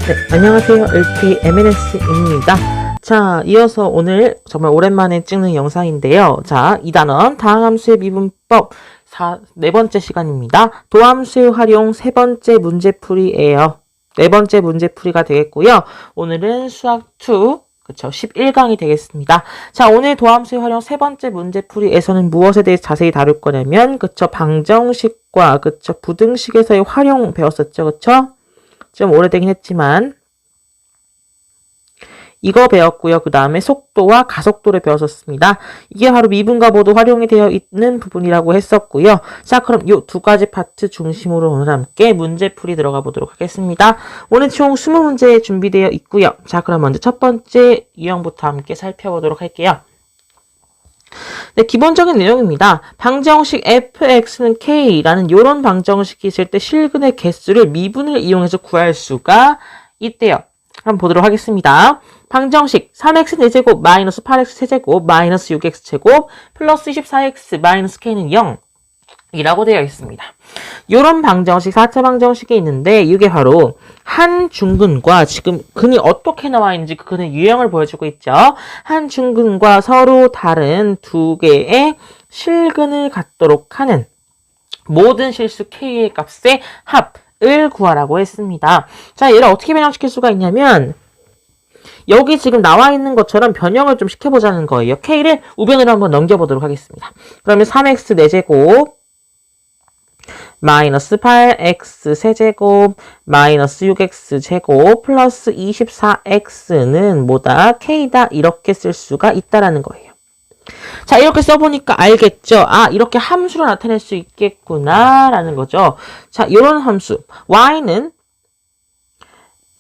네, 안녕하세요. LK MNS입니다. 자, 이어서 오늘 정말 오랜만에 찍는 영상인데요. 자, 2단원 다항함수의 미분법 네 번째 시간입니다. 도함수의 활용 세 번째 문제풀이에요. 네 번째 문제풀이가 되겠고요. 오늘은 수학2 그쵸. 11강이 되겠습니다. 자, 오늘 도함수의 활용 세 번째 문제풀이에서는 무엇에 대해 자세히 다룰 거냐면, 그쵸. 방정식과, 그쵸. 부등식에서의 활용 배웠었죠. 그쵸. 좀 오래되긴 했지만, 이거 배웠고요. 그 다음에 속도와 가속도를 배웠었습니다. 이게 바로 미분과 모두 활용이 되어 있는 부분이라고 했었고요. 자, 그럼 이 두 가지 파트 중심으로 오늘 함께 문제풀이 들어가 보도록 하겠습니다. 오늘 총 20문제 준비되어 있고요. 자, 그럼 먼저 첫 번째 유형부터 함께 살펴보도록 할게요. 네, 기본적인 내용입니다. 방정식 fx는 k라는 이런 방정식이 있을 때 실근의 개수를 미분을 이용해서 구할 수가 있대요. 한번 보도록 하겠습니다. 방정식 3x 4제곱 마이너스 8x 세제곱 마이너스 6x 제곱 플러스 24x 마이너스 k는 0 이라고 되어 있습니다. 이런 방정식 4차 방정식이 있는데 이게 바로 한 중근과 지금 근이 어떻게 나와 있는지 그 근의 유형을 보여주고 있죠. 한 중근과 서로 다른 두 개의 실근을 갖도록 하는 모든 실수 k의 값의 합을 구하라고 했습니다. 자, 얘를 어떻게 변형시킬 수가 있냐면 여기 지금 나와 있는 것처럼 변형을 좀 시켜보자는 거예요. k를 우변으로 한번 넘겨보도록 하겠습니다. 그러면 3x 4제곱 마이너스 8x 세제곱 마이너스 6x 제곱 플러스 24x는 뭐다? k다. 이렇게 쓸 수가 있다라는 거예요. 자, 이렇게 써보니까 알겠죠? 아, 이렇게 함수로 나타낼 수 있겠구나 라는 거죠. 자, 이런 함수 y는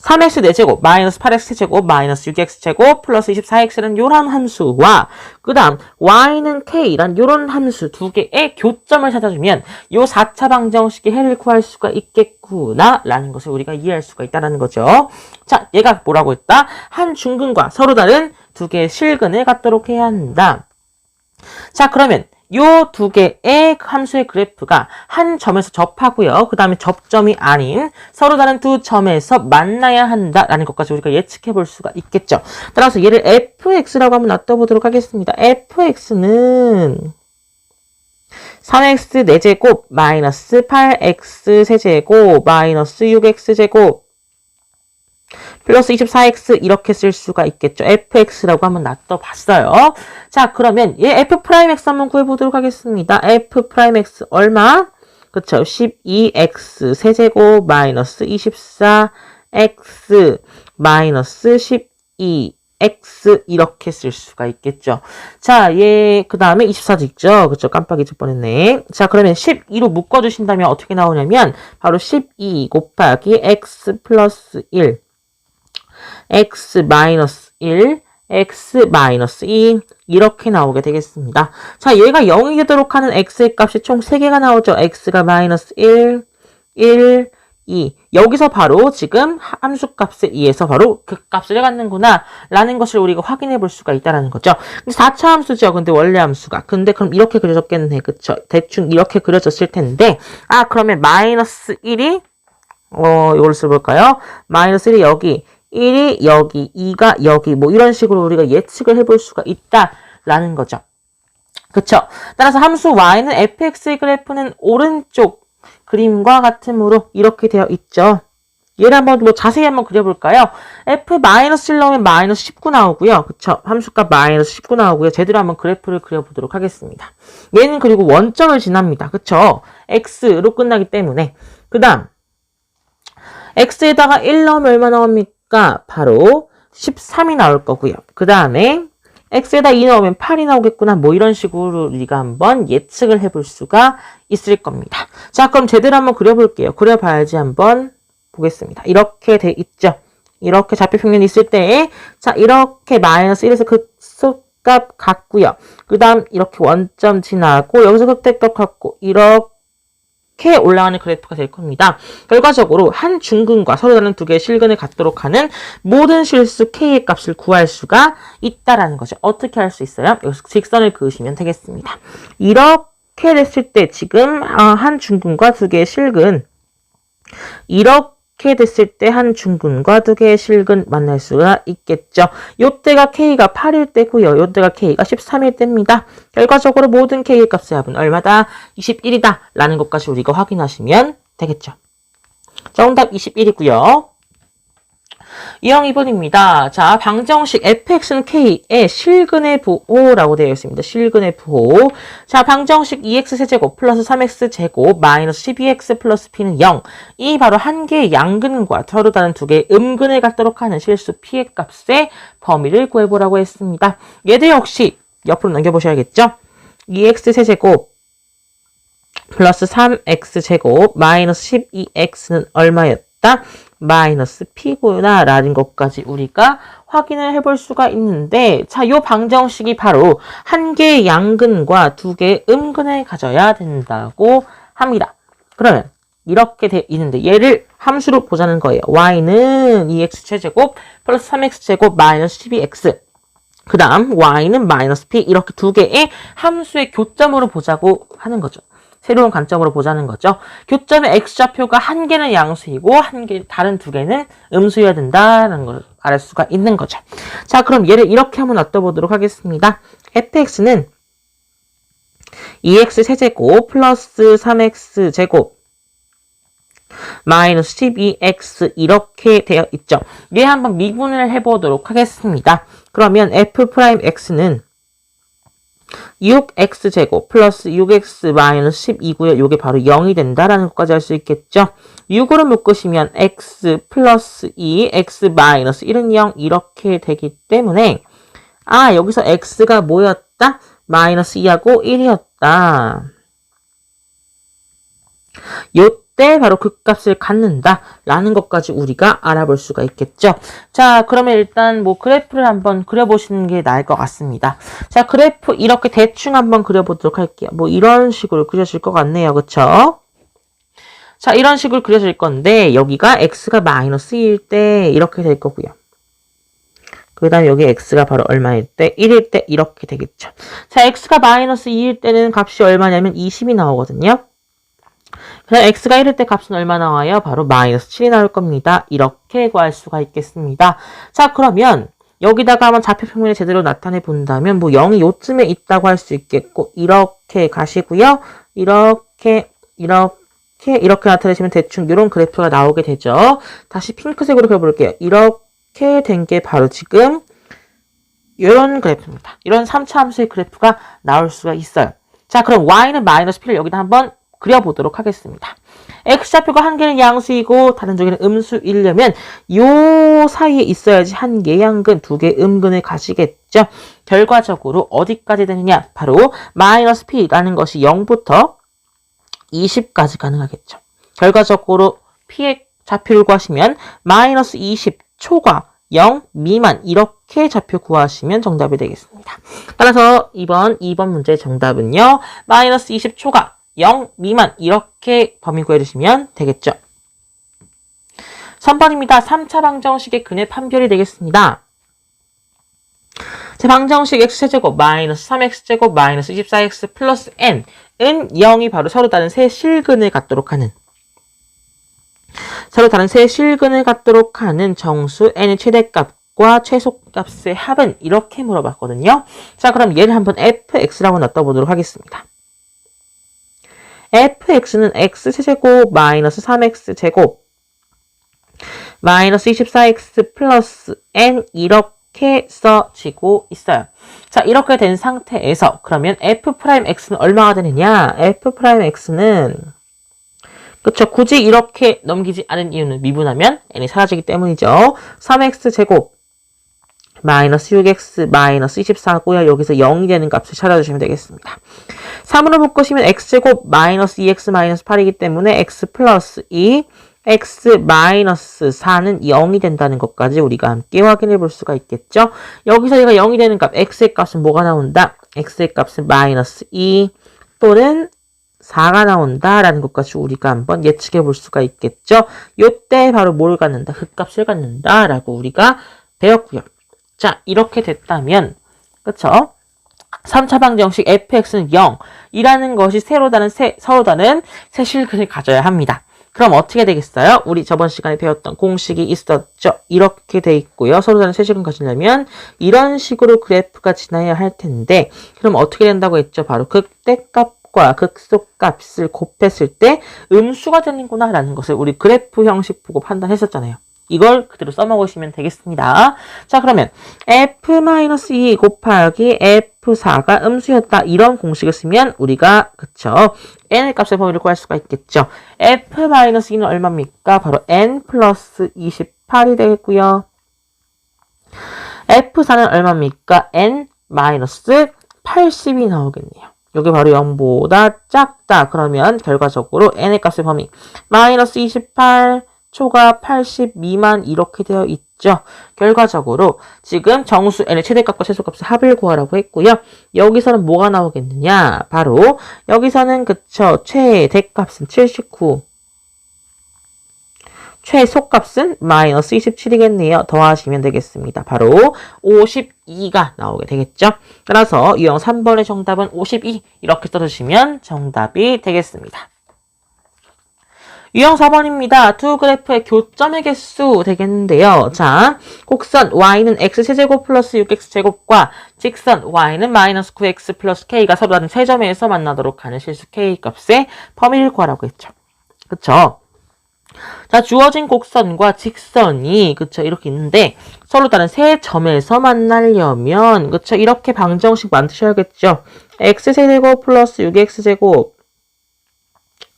3x 4제곱 마이너스 8x 세제곱 마이너스 6x 제곱 플러스 24x는 요런 함수와 그 다음 y는 k란 요런 함수 두 개의 교점을 찾아주면 요 4차 방정식의 해를 구할 수가 있겠구나 라는 것을 우리가 이해할 수가 있다는 거죠. 자, 얘가 뭐라고 했다? 한 중근과 서로 다른 두 개의 실근을 갖도록 해야 한다. 자, 그러면 요 두 개의 함수의 그래프가 한 점에서 접하고요. 그 다음에 접점이 아닌 서로 다른 두 점에서 만나야 한다라는 것까지 우리가 예측해 볼 수가 있겠죠. 따라서 얘를 fx라고 한번 놔둬보도록 하겠습니다. fx는 3x 4제곱 마이너스 8x 세제곱 마이너스 6x 제곱 플러스 24x 이렇게 쓸 수가 있겠죠. fx라고 한번 놔둬봤어요. 자, 그러면 얘 f'x 한번 구해보도록 하겠습니다. f'x 얼마? 그쵸. 12x 세제곱 마이너스 24x 마이너스 12x 이렇게 쓸 수가 있겠죠. 자, 얘 그 다음에 24도 있죠. 그쵸. 깜빡 잊을 뻔했네. 자, 그러면 12로 묶어주신다면 어떻게 나오냐면 바로 12 곱하기 x 플러스 1 x 마이너스 1, x 마이너스 2 이렇게 나오게 되겠습니다. 자, 얘가 0이 되도록 하는 x의 값이 총 3개가 나오죠. x가 마이너스 1, 1, 2. 여기서 바로 지금 함수값에 의해서 바로 그 값을 갖는구나 라는 것을 우리가 확인해 볼 수가 있다는 거죠. 4차 함수죠. 근데 원래 함수가. 근데 그럼 이렇게 그려졌겠네. 그쵸? 대충 이렇게 그려졌을 텐데 아, 그러면 마이너스 1이 이걸 써볼까요? 마이너스 1이 여기 1이 여기, 2가 여기, 뭐 이런 식으로 우리가 예측을 해볼 수가 있다라는 거죠. 그쵸? 따라서 함수 y는 fx의 그래프는 오른쪽 그림과 같으므로 이렇게 되어 있죠. 얘를 한번 뭐 자세히 한번 그려볼까요? f-1 넣으면 마이너스 19 나오고요. 그쵸? 함수값 마이너스 19 나오고요. 제대로 한번 그래프를 그려보도록 하겠습니다. 얘는 그리고 원점을 지납니다. 그쵸? x로 끝나기 때문에. 그 다음 x에다가 1 넣으면 얼마 나옵니까? 바로 13이 나올 거고요. 그 다음에 x에다 2 넣으면 8이 나오겠구나. 뭐 이런 식으로 우리가 한번 예측을 해볼 수가 있을 겁니다. 자, 그럼 제대로 한번 그려볼게요. 그려봐야지 한번 보겠습니다. 이렇게 돼 있죠. 이렇게 좌표 평면이 있을 때 자, 이렇게 마이너스 1에서 극소값 같고요. 그 다음 이렇게 원점 지나고 여기서 극대값 같고 이렇게 올라가는 그래프가 될 겁니다. 결과적으로 한 중근과 서로 다른 두 개의 실근을 갖도록 하는 모든 실수 k의 값을 구할 수가 있다라는 거죠. 어떻게 할 수 있어요? 여기서 직선을 그으시면 되겠습니다. 이렇게 됐을 때 지금 한 중근과 두 개의 실근 이렇게 이렇게 됐을 때 한 중근과 두 개의 실근 만날 수가 있겠죠. 요때가 K가 8일 때고요. 요때가 K가 13일 때입니다. 결과적으로 모든 K의 값의 합은 얼마다? 21이다. 라는 것까지 우리가 확인하시면 되겠죠. 정답 21이고요. 유형 2번입니다. 자, 방정식 fx는 k의 실근의 부호라고 되어 있습니다. 실근의 부호. 자, 방정식 2x 세제곱 플러스 3x 제곱 마이너스 12x 플러스 p는 0. 이 바로 한 개의 양근과 서로 다른 두 개의 음근을 갖도록 하는 실수 p의 값의 범위를 구해보라고 했습니다. 얘들 역시 옆으로 넘겨보셔야겠죠? 2x 세제곱 플러스 3x 제곱 마이너스 12x는 얼마였다? 마이너스 p구나 라는 것까지 우리가 확인을 해볼 수가 있는데, 자, 요 방정식이 바로 한 개의 양근과 두 개의 음근을 가져야 된다고 합니다. 그러면 이렇게 돼 있는데 얘를 함수로 보자는 거예요. y는 2x 최제곱 플러스 3x 제곱 마이너스 12x, 그 다음 y는 마이너스 p, 이렇게 두 개의 함수의 교점으로 보자고 하는 거죠. 새로운 관점으로 보자는 거죠. 교점의 x좌표가 한 개는 양수이고 다른 두 개는 음수여야 된다는 걸 알 수가 있는 거죠. 자, 그럼 얘를 이렇게 한번 놔둬보도록 하겠습니다. fx는 2x 세제곱 플러스 3x 제곱 마이너스 12x 이렇게 되어 있죠. 얘 한번 미분을 해보도록 하겠습니다. 그러면 f'x는 6x제곱 플러스 6x 마이너스 12고요. 요게 바로 0이 된다라는 것까지 할 수 있겠죠. 6으로 묶으시면 x 플러스 2, x 마이너스 1은 0 이렇게 되기 때문에 여기서 x가 뭐였다? 마이너스 2하고 1이었다. 요때 바로 그 값을 갖는다라는 것까지 우리가 알아볼 수가 있겠죠. 자, 그러면 일단 뭐 그래프를 한번 그려보시는 게 나을 것 같습니다. 자, 그래프 이렇게 대충 한번 그려보도록 할게요. 뭐 이런 식으로 그려질 것 같네요. 그쵸? 자, 이런 식으로 그려질 건데 여기가 x가 마이너스 2일 때 이렇게 될 거고요. 그 다음에 여기 x가 바로 얼마일 때? 1일 때 이렇게 되겠죠. 자, x가 마이너스 2일 때는 값이 얼마냐면 20이 나오거든요. 그래서 x가 1일 때 값은 얼마 나와요? 바로 마이너스 7이 나올 겁니다. 이렇게 구할 수가 있겠습니다. 자, 그러면 여기다가 한번 좌표 평면을 제대로 나타내 본다면 뭐 0이 요쯤에 있다고 할 수 있겠고, 이렇게 가시고요. 이렇게 나타내시면 대충 이런 그래프가 나오게 되죠. 다시 핑크색으로 그려볼게요. 이렇게 된 게 바로 지금 이런 그래프입니다. 이런 3차 함수의 그래프가 나올 수가 있어요. 자, 그럼 y는 마이너스 p를 여기다 한번 그려보도록 하겠습니다. x좌표가 한 개는 양수이고 다른 두 개는 음수이려면 요 사이에 있어야지 한 개의 양근, 두 개의 음근을 가지겠죠. 결과적으로 어디까지 되느냐? 바로 마이너스 p라는 것이 0부터 20까지 가능하겠죠. 결과적으로 p의 좌표를 구하시면 마이너스 20 초과 0 미만 이렇게 좌표 구하시면 정답이 되겠습니다. 따라서 이번 2번 문제의 정답은요. 마이너스 20 초과 0 미만 이렇게 범위 구해주시면 되겠죠. 3번입니다. 3차 방정식의 근의 판별이 되겠습니다. 자, 방정식 x제곱 마이너스 3x제곱 마이너스 24x 플러스 n은 0이 바로 서로 다른 세 실근을 갖도록 하는 정수 n의 최대값과 최소값의 합은 이렇게 물어봤거든요. 자, 그럼 얘를 한번 fx라고 놔둬보도록 하겠습니다. fx는 x세제곱 마이너스 3x제곱 마이너스 24x 플러스 n 이렇게 써지고 있어요. 자, 이렇게 된 상태에서 그러면 f'x는 얼마가 되느냐? f'x는 그쵸, 굳이 이렇게 넘기지 않은 이유는 미분하면 n이 사라지기 때문이죠. 3x제곱 마이너스 6x 마이너스 24고요. 여기서 0이 되는 값을 찾아주시면 되겠습니다. 3으로 묶으시면 x제곱 마이너스 2x 마이너스 8이기 때문에 x 플러스 2, x 마이너스 4는 0이 된다는 것까지 우리가 함께 확인해 볼 수가 있겠죠. 여기서 얘가 0이 되는 값, x의 값은 뭐가 나온다? x의 값은 마이너스 2 또는 4가 나온다라는 것까지 우리가 한번 예측해 볼 수가 있겠죠. 요때 바로 뭘 갖는다? 그 값을 갖는다라고 우리가 배웠고요. 자, 이렇게 됐다면, 그쵸? 3차 방정식 fx는 0이라는 것이 서로 다른 세 실근을 가져야 합니다. 그럼 어떻게 되겠어요? 우리 저번 시간에 배웠던 공식이 있었죠. 이렇게 돼 있고요. 서로 다른 세식을 가지려면 이런 식으로 그래프가 지나야 할 텐데 그럼 어떻게 된다고 했죠? 바로 극대값과 극소값을 곱했을 때 음수가 되는구나 라는 것을 우리 그래프 형식 보고 판단했었잖아요. 이걸 그대로 써먹으시면 되겠습니다. 자, 그러면 f-2 곱하기 f4가 음수였다. 이런 공식을 쓰면 우리가 그쵸? n의 값의 범위를 구할 수가 있겠죠. f-2는 얼마입니까? 바로 n 플러스 28이 되겠고요. f4는 얼마입니까? n 마이너스 80이 나오겠네요. 여기 바로 0보다 작다. 그러면 결과적으로 n의 값의 범위 마이너스 28 초가 80 미만 이렇게 되어 있죠. 결과적으로 지금 정수 n의 최대값과 최소값의 합을 구하라고 했고요. 여기서는 뭐가 나오겠느냐? 바로 여기서는 그쵸. 최대값은 79. 최소값은 마이너스 27이겠네요. 더하시면 되겠습니다. 바로 52가 나오게 되겠죠. 따라서 유형 3번의 정답은 52 이렇게 써주시면 정답이 되겠습니다. 유형 4번입니다. 두 그래프의 교점의 개수 되겠는데요. 자, 곡선 y는 x세제곱 플러스 6x제곱과 직선 y는 마이너스 9x 플러스 k가 서로 다른 세 점에서 만나도록 하는 실수 k 값의 범위를 구하라고 했죠. 그쵸? 자, 주어진 곡선과 직선이 그쵸 이렇게 있는데 서로 다른 세 점에서 만나려면 그쵸 이렇게 방정식 만드셔야겠죠. x세제곱 플러스 6x제곱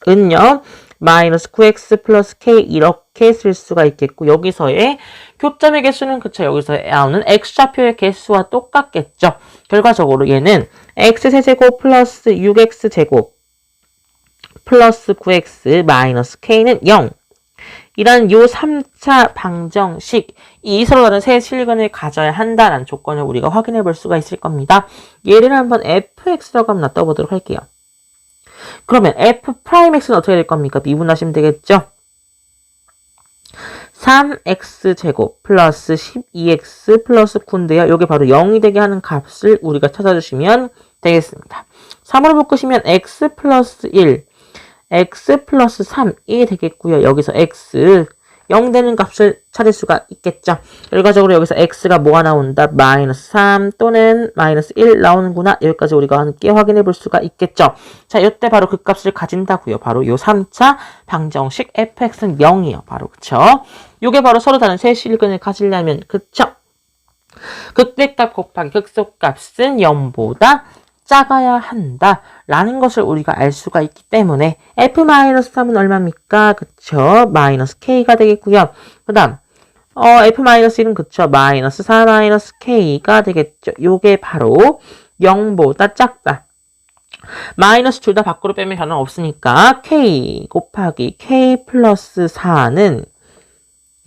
은요 마이너스 9x 플러스 k 이렇게 쓸 수가 있겠고 여기서의 교점의 개수는 그쵸 여기서 나오는 x좌표의 개수와 똑같겠죠. 결과적으로 얘는 x세제곱 플러스 6x제곱 플러스 9x 마이너스 k는 0 이란 요 3차 방정식 이 서로 다른 세 실근을 가져야 한다는 조건을 우리가 확인해 볼 수가 있을 겁니다. 얘를 한번 fx라고 한번 놔둬보도록 할게요. 그러면 f'x는 어떻게 될 겁니까? 미분하시면 되겠죠? 3x제곱 플러스 12x 플러스 9인데요. 이게 바로 0이 되게 하는 값을 우리가 찾아주시면 되겠습니다. 3으로 묶으시면 x 플러스 1, x 플러스 3이 되겠고요. 여기서 x 0 되는 값을 찾을 수가 있겠죠. 결과적으로 여기서 x가 뭐가 나온다? 마이너스 3 또는 마이너스 1 나오는구나. 여기까지 우리가 함께 확인해 볼 수가 있겠죠. 자, 이때 바로 그 값을 가진다고요. 바로 요 3차 방정식 fx는 0이에요. 바로 그쵸? 요게 바로 서로 다른 세 실근을 가지려면 그쵸? 극대값 곱하기 극소값은 0보다 작아야 한다 라는 것을 우리가 알 수가 있기 때문에 f-3은 얼마입니까? 그쵸? 마이너스 k가 되겠고요. 그 다음 f-1은 그쵸? 마이너스 4 마이너스 k가 되겠죠. 요게 바로 0보다 작다. 마이너스 둘 다 밖으로 빼면 변화 없으니까 k 곱하기 k 플러스 4는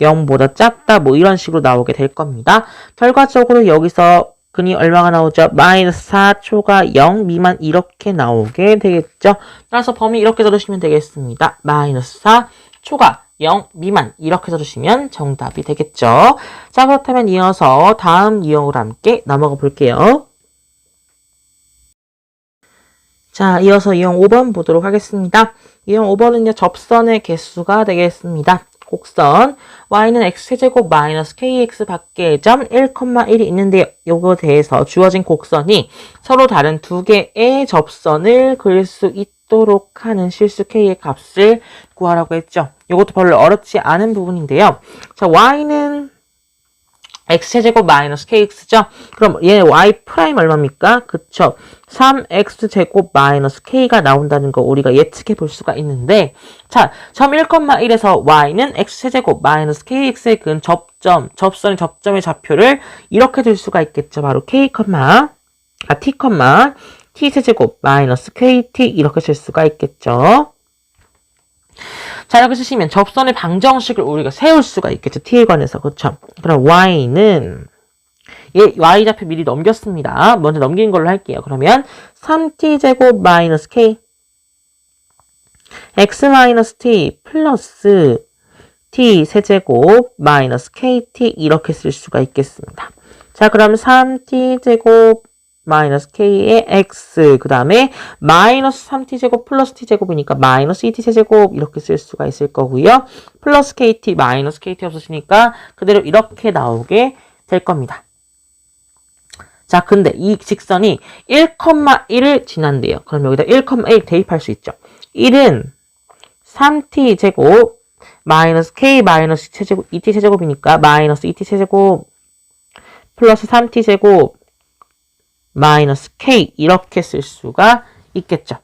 0보다 작다 뭐 이런 식으로 나오게 될 겁니다. 결과적으로 여기서 근이 얼마가 나오죠? 마이너스 4초가 0 미만 이렇게 나오게 되겠죠. 따라서 범위 이렇게 써주시면 되겠습니다. 마이너스 4초가 0 미만 이렇게 써주시면 정답이 되겠죠. 자, 그렇다면 이어서 다음 유형으로 함께 넘어가 볼게요. 자, 이어서 유형 5번 보도록 하겠습니다. 유형 5번은요, 접선의 개수가 되겠습니다. 곡선 y는 x제곱 마이너스 kx 밖에 점 1,1이 있는데요. 요거에 대해서 주어진 곡선이 서로 다른 두 개의 접선을 그릴 수 있도록 하는 실수 k의 값을 구하라고 했죠. 요것도 별로 어렵지 않은 부분인데요. 자, y는 x제곱 마이너스 kx죠. 그럼 얘 y 프라임 얼마입니까? 그쵸. 3x제곱 마이너스 k가 나온다는 거 우리가 예측해 볼 수가 있는데 자, 점 1,1에서 y는 x제곱 마이너스 kx의 근 접선의 접점의 좌표를 이렇게 들 수가 있겠죠. 바로 t, t세제곱 마이너스 kt 이렇게 쓸 수가 있겠죠. 자, 이렇게 쓰시면 접선의 방정식을 우리가 세울 수가 있겠죠. t에 관해서. 그렇죠? 그럼 y는 y좌표 미리 넘겼습니다. 먼저 넘긴 걸로 할게요. 그러면 3t제곱 마이너스 k x 마이너스 t 플러스 t 세제곱 마이너스 kt 이렇게 쓸 수가 있겠습니다. 자, 그럼 3t제곱 마이너스 k의 x 그 다음에 마이너스 3t제곱 플러스 t제곱이니까 마이너스 2t 세제곱 이렇게 쓸 수가 있을 거고요. 플러스 kt 마이너스 kt 없으시니까 그대로 이렇게 나오게 될 겁니다. 자, 근데 이 직선이 1,1을 지난대요. 그럼 여기다 1,1 대입할 수 있죠. 1은 3t제곱 마이너스 k 마이너스 세제곱 2t 세제곱이니까 마이너스 2t 세제곱 플러스 3t제곱 마이너스 k 이렇게 쓸 수가 있겠죠.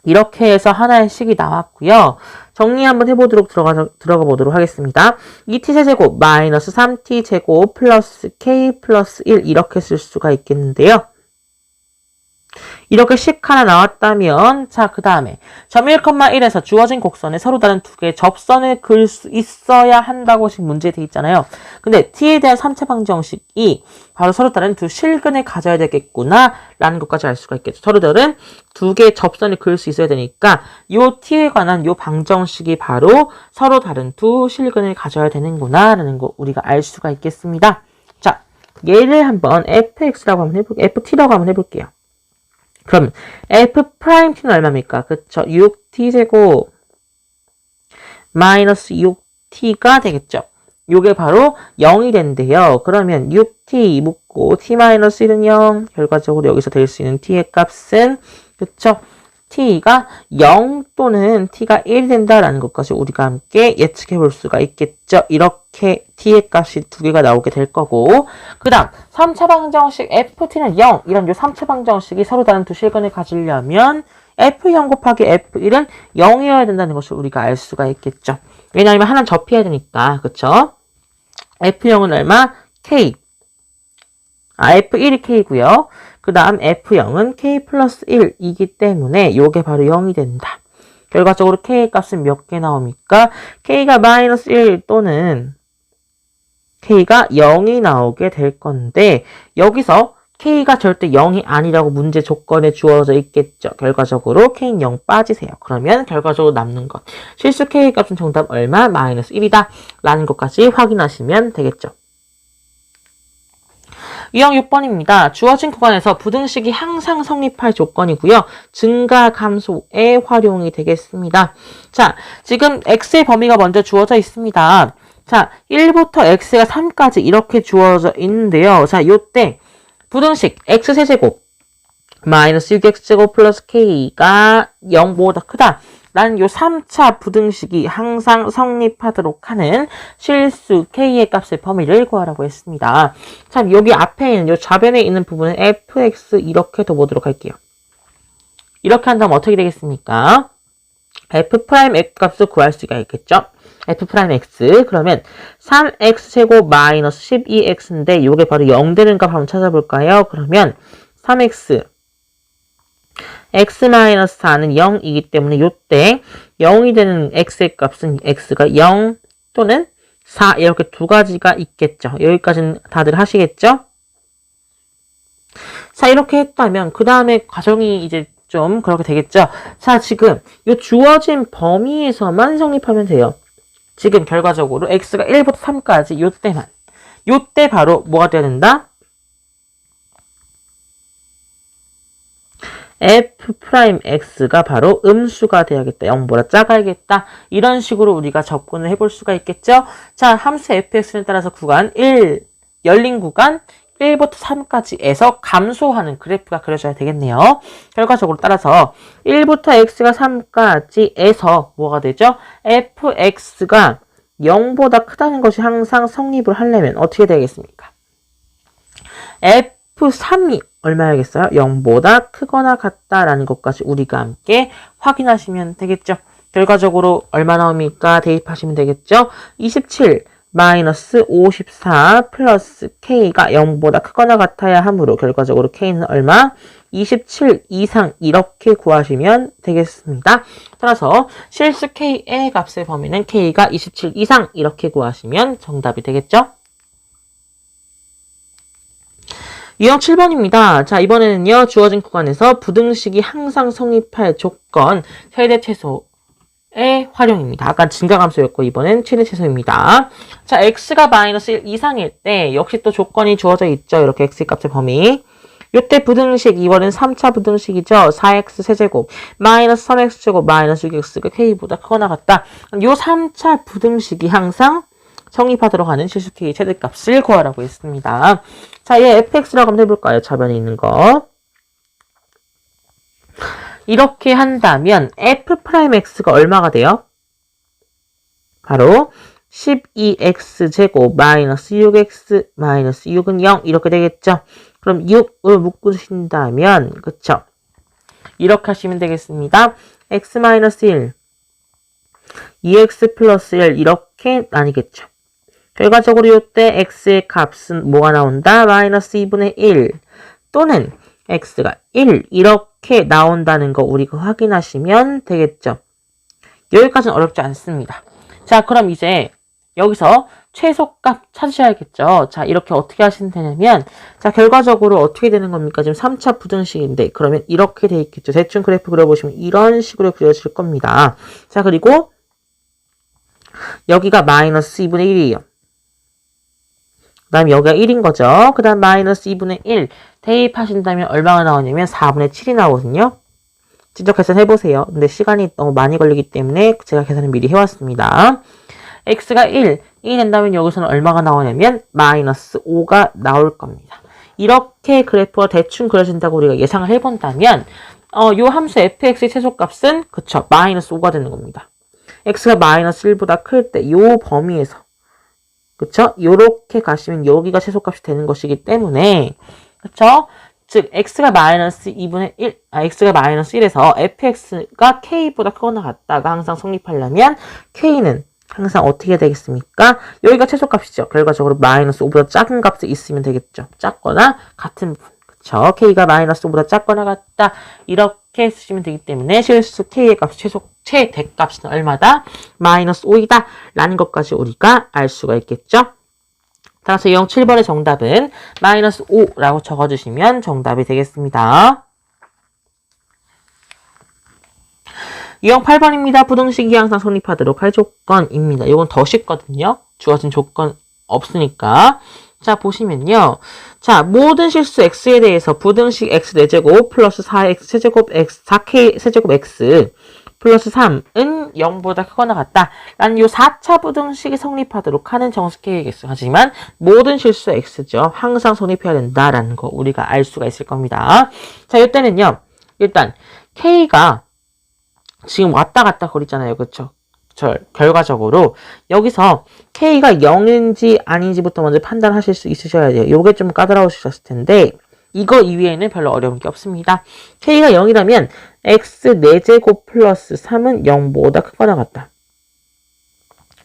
이렇게 해서 하나의 식이 나왔고요. 정리 한번 해보도록 들어가 보도록 하겠습니다. 2t 세제곱 마이너스 3t 제곱 플러스 k 플러스 1 이렇게 쓸 수가 있겠는데요. 이렇게 식 하나 나왔다면 자, 그 다음에 점 1,1에서 주어진 곡선에 서로 다른 두 개의 접선을 그을 수 있어야 한다고 지금 문제에 돼 있잖아요. 근데 t에 대한 3차 방정식이 바로 서로 다른 두 실근을 가져야 되겠구나 라는 것까지 알 수가 있겠죠. 서로 다른 두 개의 접선을 그을 수 있어야 되니까 요 t에 관한 요 방정식이 바로 서로 다른 두 실근을 가져야 되는구나 라는 거 우리가 알 수가 있겠습니다. 자, 얘를 한번 fx라고 한번 해볼게요. ft라고 한번 해볼게요. 그럼 f't는 얼마입니까? 그쵸? 6t제곱 마이너스 6t가 되겠죠. 요게 바로 0이 된대요. 그러면 6t 묻고 t-1은 0. 결과적으로 여기서 될 수 있는 t의 값은 그쵸? t가 0 또는 t가 1이 된다라는 것까지 우리가 함께 예측해 볼 수가 있겠죠. 이렇게 t의 값이 두 개가 나오게 될 거고 그 다음 3차 방정식 ft는 0 이런 요 3차 방정식이 서로 다른 두 실근을 가지려면 f0 곱하기 f1은 0이어야 된다는 것을 우리가 알 수가 있겠죠. 왜냐하면 하나는 접해야 되니까 그쵸? f0은 얼마? k f1이 k고요. 그 다음 f0은 k 플러스 1이기 때문에 요게 바로 0이 된다. 결과적으로 k의 값은 몇 개 나옵니까? k가 마이너스 1 또는 k가 0이 나오게 될 건데 여기서 k가 절대 0이 아니라고 문제 조건에 주어져 있겠죠. 결과적으로 k는 0 빠지세요. 그러면 결과적으로 남는 것 실수 k의 값은 정답 얼마? 마이너스 1이다 라는 것까지 확인하시면 되겠죠. 유형 6번입니다. 주어진 구간에서 부등식이 항상 성립할 조건이고요. 증가 감소에 활용이 되겠습니다. 자, 지금 x의 범위가 먼저 주어져 있습니다. 자, 1부터 x가 3까지 이렇게 주어져 있는데요. 자, 요때 부등식 x세제곱 마이너스 6x제곱 플러스 k가 0보다 크다. 라는 요 3차 부등식이 항상 성립하도록 하는 실수 k의 값의 범위를 구하라고 했습니다. 참 여기 앞에 있는 요 좌변에 있는 부분은 fx 이렇게 둬보도록 할게요. 이렇게 한다면 어떻게 되겠습니까? f'x 값을 구할 수가 있겠죠. f'x 그러면 3x제곱 마이너스 12x인데 요게 바로 0 되는 값 한번 찾아볼까요? 그러면 3x x-4는 0이기 때문에 요때 0이 되는 x의 값은 x가 0 또는 4 이렇게 두 가지가 있겠죠. 여기까지는 다들 하시겠죠? 자, 이렇게 했다면 그 다음에 과정이 이제 좀 그렇게 되겠죠. 자, 지금 요 주어진 범위에서만 성립하면 돼요. 지금 결과적으로 x가 1부터 3까지 요때만 요때 바로 뭐가 돼야 된다? f'x가 바로 음수가 돼야겠다. 0보다 작아야겠다. 이런 식으로 우리가 접근을 해볼 수가 있겠죠. 자, 함수 fx에 따라서 구간 1, 열린 구간 1부터 3까지에서 감소하는 그래프가 그려져야 되겠네요. 결과적으로 따라서 1부터 x가 3까지에서 뭐가 되죠? fx가 0보다 크다는 것이 항상 성립을 하려면 어떻게 되겠습니까? f3이 얼마야겠어요? 0보다 크거나 같다라는 것까지 우리가 함께 확인하시면 되겠죠. 결과적으로 얼마 나옵니까? 대입하시면 되겠죠. 27 마이너스 54 플러스 k가 0보다 크거나 같아야 하므로 결과적으로 k는 얼마? 27 이상 이렇게 구하시면 되겠습니다. 따라서 실수 k의 값의 범위는 k가 27 이상 이렇게 구하시면 정답이 되겠죠. 유형 7번입니다. 자, 이번에는요, 주어진 구간에서 부등식이 항상 성립할 조건, 최대 최소의 활용입니다. 아까 증가감소였고, 이번엔 최대 최소입니다. 자, x가 마이너스 1 이상일 때, 역시 또 조건이 주어져 있죠. 이렇게 x의 값의 범위. 요때 부등식 2번은 3차 부등식이죠. 4x 세제곱 마이너스 3x제곱 마이너스 6x가 k보다 크거나 같다. 요 3차 부등식이 항상 성립하도록 하는 실수 k의 최대값을 구하라고 했습니다. 자, 얘 fx라고 한번 해볼까요? 좌변에 있는 거. 이렇게 한다면 f'x가 얼마가 돼요? 바로 12x제곱 마이너스 6x 마이너스 6은 0 이렇게 되겠죠. 그럼 6을 묶으신다면 그쵸? 이렇게 하시면 되겠습니다. x 마이너스 1 2x 플러스 1 이렇게 나뉘겠죠. 결과적으로 이때 x의 값은 뭐가 나온다? 마이너스 2분의 1 또는 x가 1 이렇게 나온다는 거 우리가 확인하시면 되겠죠. 여기까지는 어렵지 않습니다. 자, 그럼 이제 여기서 최소값 찾으셔야겠죠. 자, 이렇게 어떻게 하시면 되냐면 자, 결과적으로 어떻게 되는 겁니까? 지금 3차 부등식인데 그러면 이렇게 돼 있겠죠. 대충 그래프 그려보시면 이런 식으로 그려질 겁니다. 자, 그리고 여기가 마이너스 2분의 1이에요. 그 다음 여기가 1인 거죠. 그 다음 마이너스 2분의 1 대입하신다면 얼마가 나오냐면 4분의 7이 나오거든요. 직접 계산해보세요. 근데 시간이 너무 많이 걸리기 때문에 제가 계산을 미리 해왔습니다. x가 1이 된다면 여기서는 얼마가 나오냐면 마이너스 5가 나올 겁니다. 이렇게 그래프가 대충 그려진다고 우리가 예상을 해본다면 요 함수 fx의 최소값은 그쵸 마이너스 5가 되는 겁니다. x가 마이너스 1보다 클 때 요 범위에서 그쵸? 요렇게 가시면 여기가 최소값이 되는 것이기 때문에 그쵸? 즉 x가 마이너스 2분의 1, x가 마이너스 1에서 fx가 k보다 크거나 같다가 항상 성립하려면 k는 항상 어떻게 되겠습니까? 여기가 최소값이죠. 결과적으로 마이너스 5보다 작은 값이 있으면 되겠죠. 작거나 같은 부분. 그쵸? k가 마이너스 5보다 작거나 같다. 이렇게 쓰시면 되기 때문에 실수 k의 값, 최대값은 얼마다? 마이너스 5이다. 라는 것까지 우리가 알 수가 있겠죠. 따라서 유형 7번의 정답은 마이너스 5라고 적어주시면 정답이 되겠습니다. 유형 8번입니다. 부등식이 항상 성립하도록 할 조건입니다. 이건 더 쉽거든요. 주어진 조건 없으니까. 자, 보시면요. 자, 모든 실수 x에 대해서 부등식 x 4제곱 플러스 4x 세제곱 x 4k 세제곱 x 플러스 3은 0보다 크거나 같다. 라는 요 4차 부등식이 성립하도록 하는 정수 k겠어요. 하지만 모든 실수 x죠. 항상 성립해야 된다라는 거 우리가 알 수가 있을 겁니다. 자, 이때는요. 일단 k가 지금 왔다 갔다 거리잖아요. 그쵸? 결과적으로 여기서 k가 0인지 아닌지부터 먼저 판단하실 수 있으셔야 돼요. 요게 좀 까다로우셨을 텐데 이거 이외에는 별로 어려운 게 없습니다. k가 0이라면 x 4제곱 플러스 3은 0보다 크거나 같다.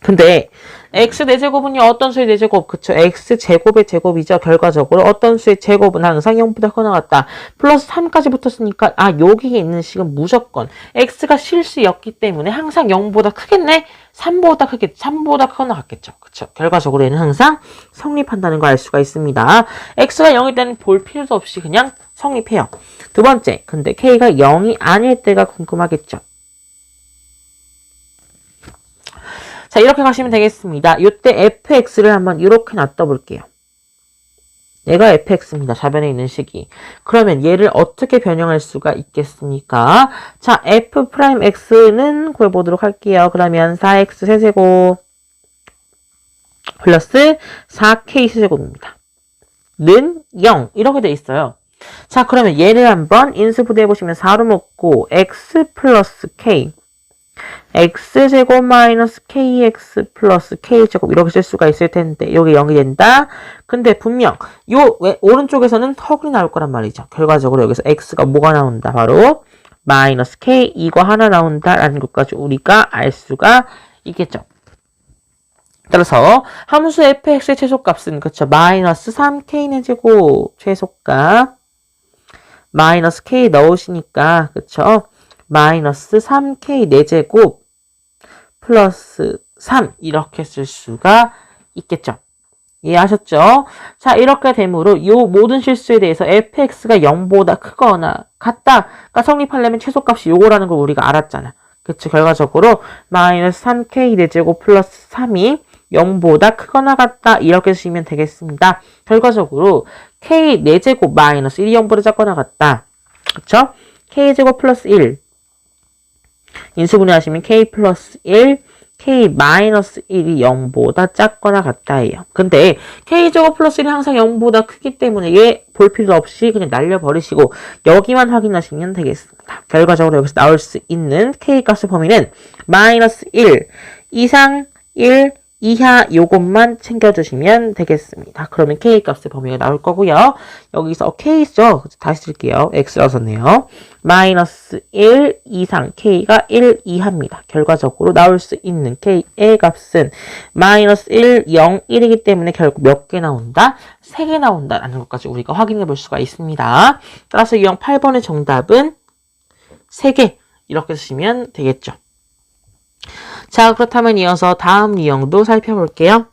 근데 x 4제곱은요. 어떤 수의 4제곱? 그쵸. x 제곱의 제곱이죠. 결과적으로 어떤 수의 제곱은 항상 0보다 크거나 같다. 플러스 3까지 붙었으니까 여기에 있는 식은 무조건 x가 실수였기 때문에 항상 0보다 크겠네? 3보다 크겠죠. 3보다 크거나 같겠죠. 그쵸. 결과적으로 얘는 항상 성립한다는 걸 알 수가 있습니다. x가 0일 때는 볼 필요도 없이 그냥 성립해요. 두 번째, 근데 k가 0이 아닐 때가 궁금하겠죠. 자, 이렇게 가시면 되겠습니다. 이때 fx를 한번 이렇게 놔둬볼게요. 얘가 fx입니다. 좌변에 있는 식이. 그러면 얘를 어떻게 변형할 수가 있겠습니까? 자, f'x는 구해보도록 할게요. 그러면 4x 세제곱 플러스 4k 세제곱입니다. 는 0 이렇게 돼 있어요. 자, 그러면 얘를 한번 인수분해해보시면 4로 묶고 x 플러스 k x제곱 마이너스 kx 플러스 k제곱 이렇게 쓸 수가 있을 텐데 여기 0이 된다. 근데 분명 오른쪽에서는 허글이 나올 거란 말이죠. 결과적으로 여기서 x가 뭐가 나온다? 바로 마이너스 k 이거 하나 나온다라는 것까지 우리가 알 수가 있겠죠. 따라서 함수 fx의 최소값은 그쵸 마이너스 3k의 제곱 최소값 마이너스 k 넣으시니까 그쵸 마이너스 3k 4제곱 플러스 3 이렇게 쓸 수가 있겠죠. 이해하셨죠? 자, 이렇게 되므로 이 모든 실수에 대해서 fx가 0보다 크거나 같다가 성립하려면 최소값이 요거라는 걸 우리가 알았잖아. 그치? 결과적으로 마이너스 3k 4제곱 플러스 3이 0보다 크거나 같다. 이렇게 쓰시면 되겠습니다. 결과적으로 k 4제곱 마이너스 1이 0보다 작거나 같다. 그쵸? k제곱 플러스 1 인수분해하시면 k 플러스 1 k 마이너스 1이 0보다 작거나 같다예요. 근데 k제곱 플러스 1이 항상 0보다 크기 때문에 얘 볼 필요 없이 그냥 날려버리시고 여기만 확인하시면 되겠습니다. 결과적으로 여기서 나올 수 있는 k 값의 범위는 마이너스 1 이상 1 이하 요것만 챙겨주시면 되겠습니다. 그러면 k 값의 범위가 나올 거고요. 여기서 k죠. 다시 쓸게요. x라고 썼네요. 마이너스 1 이상 k가 1 이하입니다. 결과적으로 나올 수 있는 k의 값은 마이너스 1, 0, 1이기 때문에 결국 몇 개 나온다? 3개 나온다라는 것까지 우리가 확인해 볼 수가 있습니다. 따라서 유형 8번의 정답은 3개 이렇게 쓰시면 되겠죠. 자, 그렇다면 이어서 다음 유형도 살펴볼게요.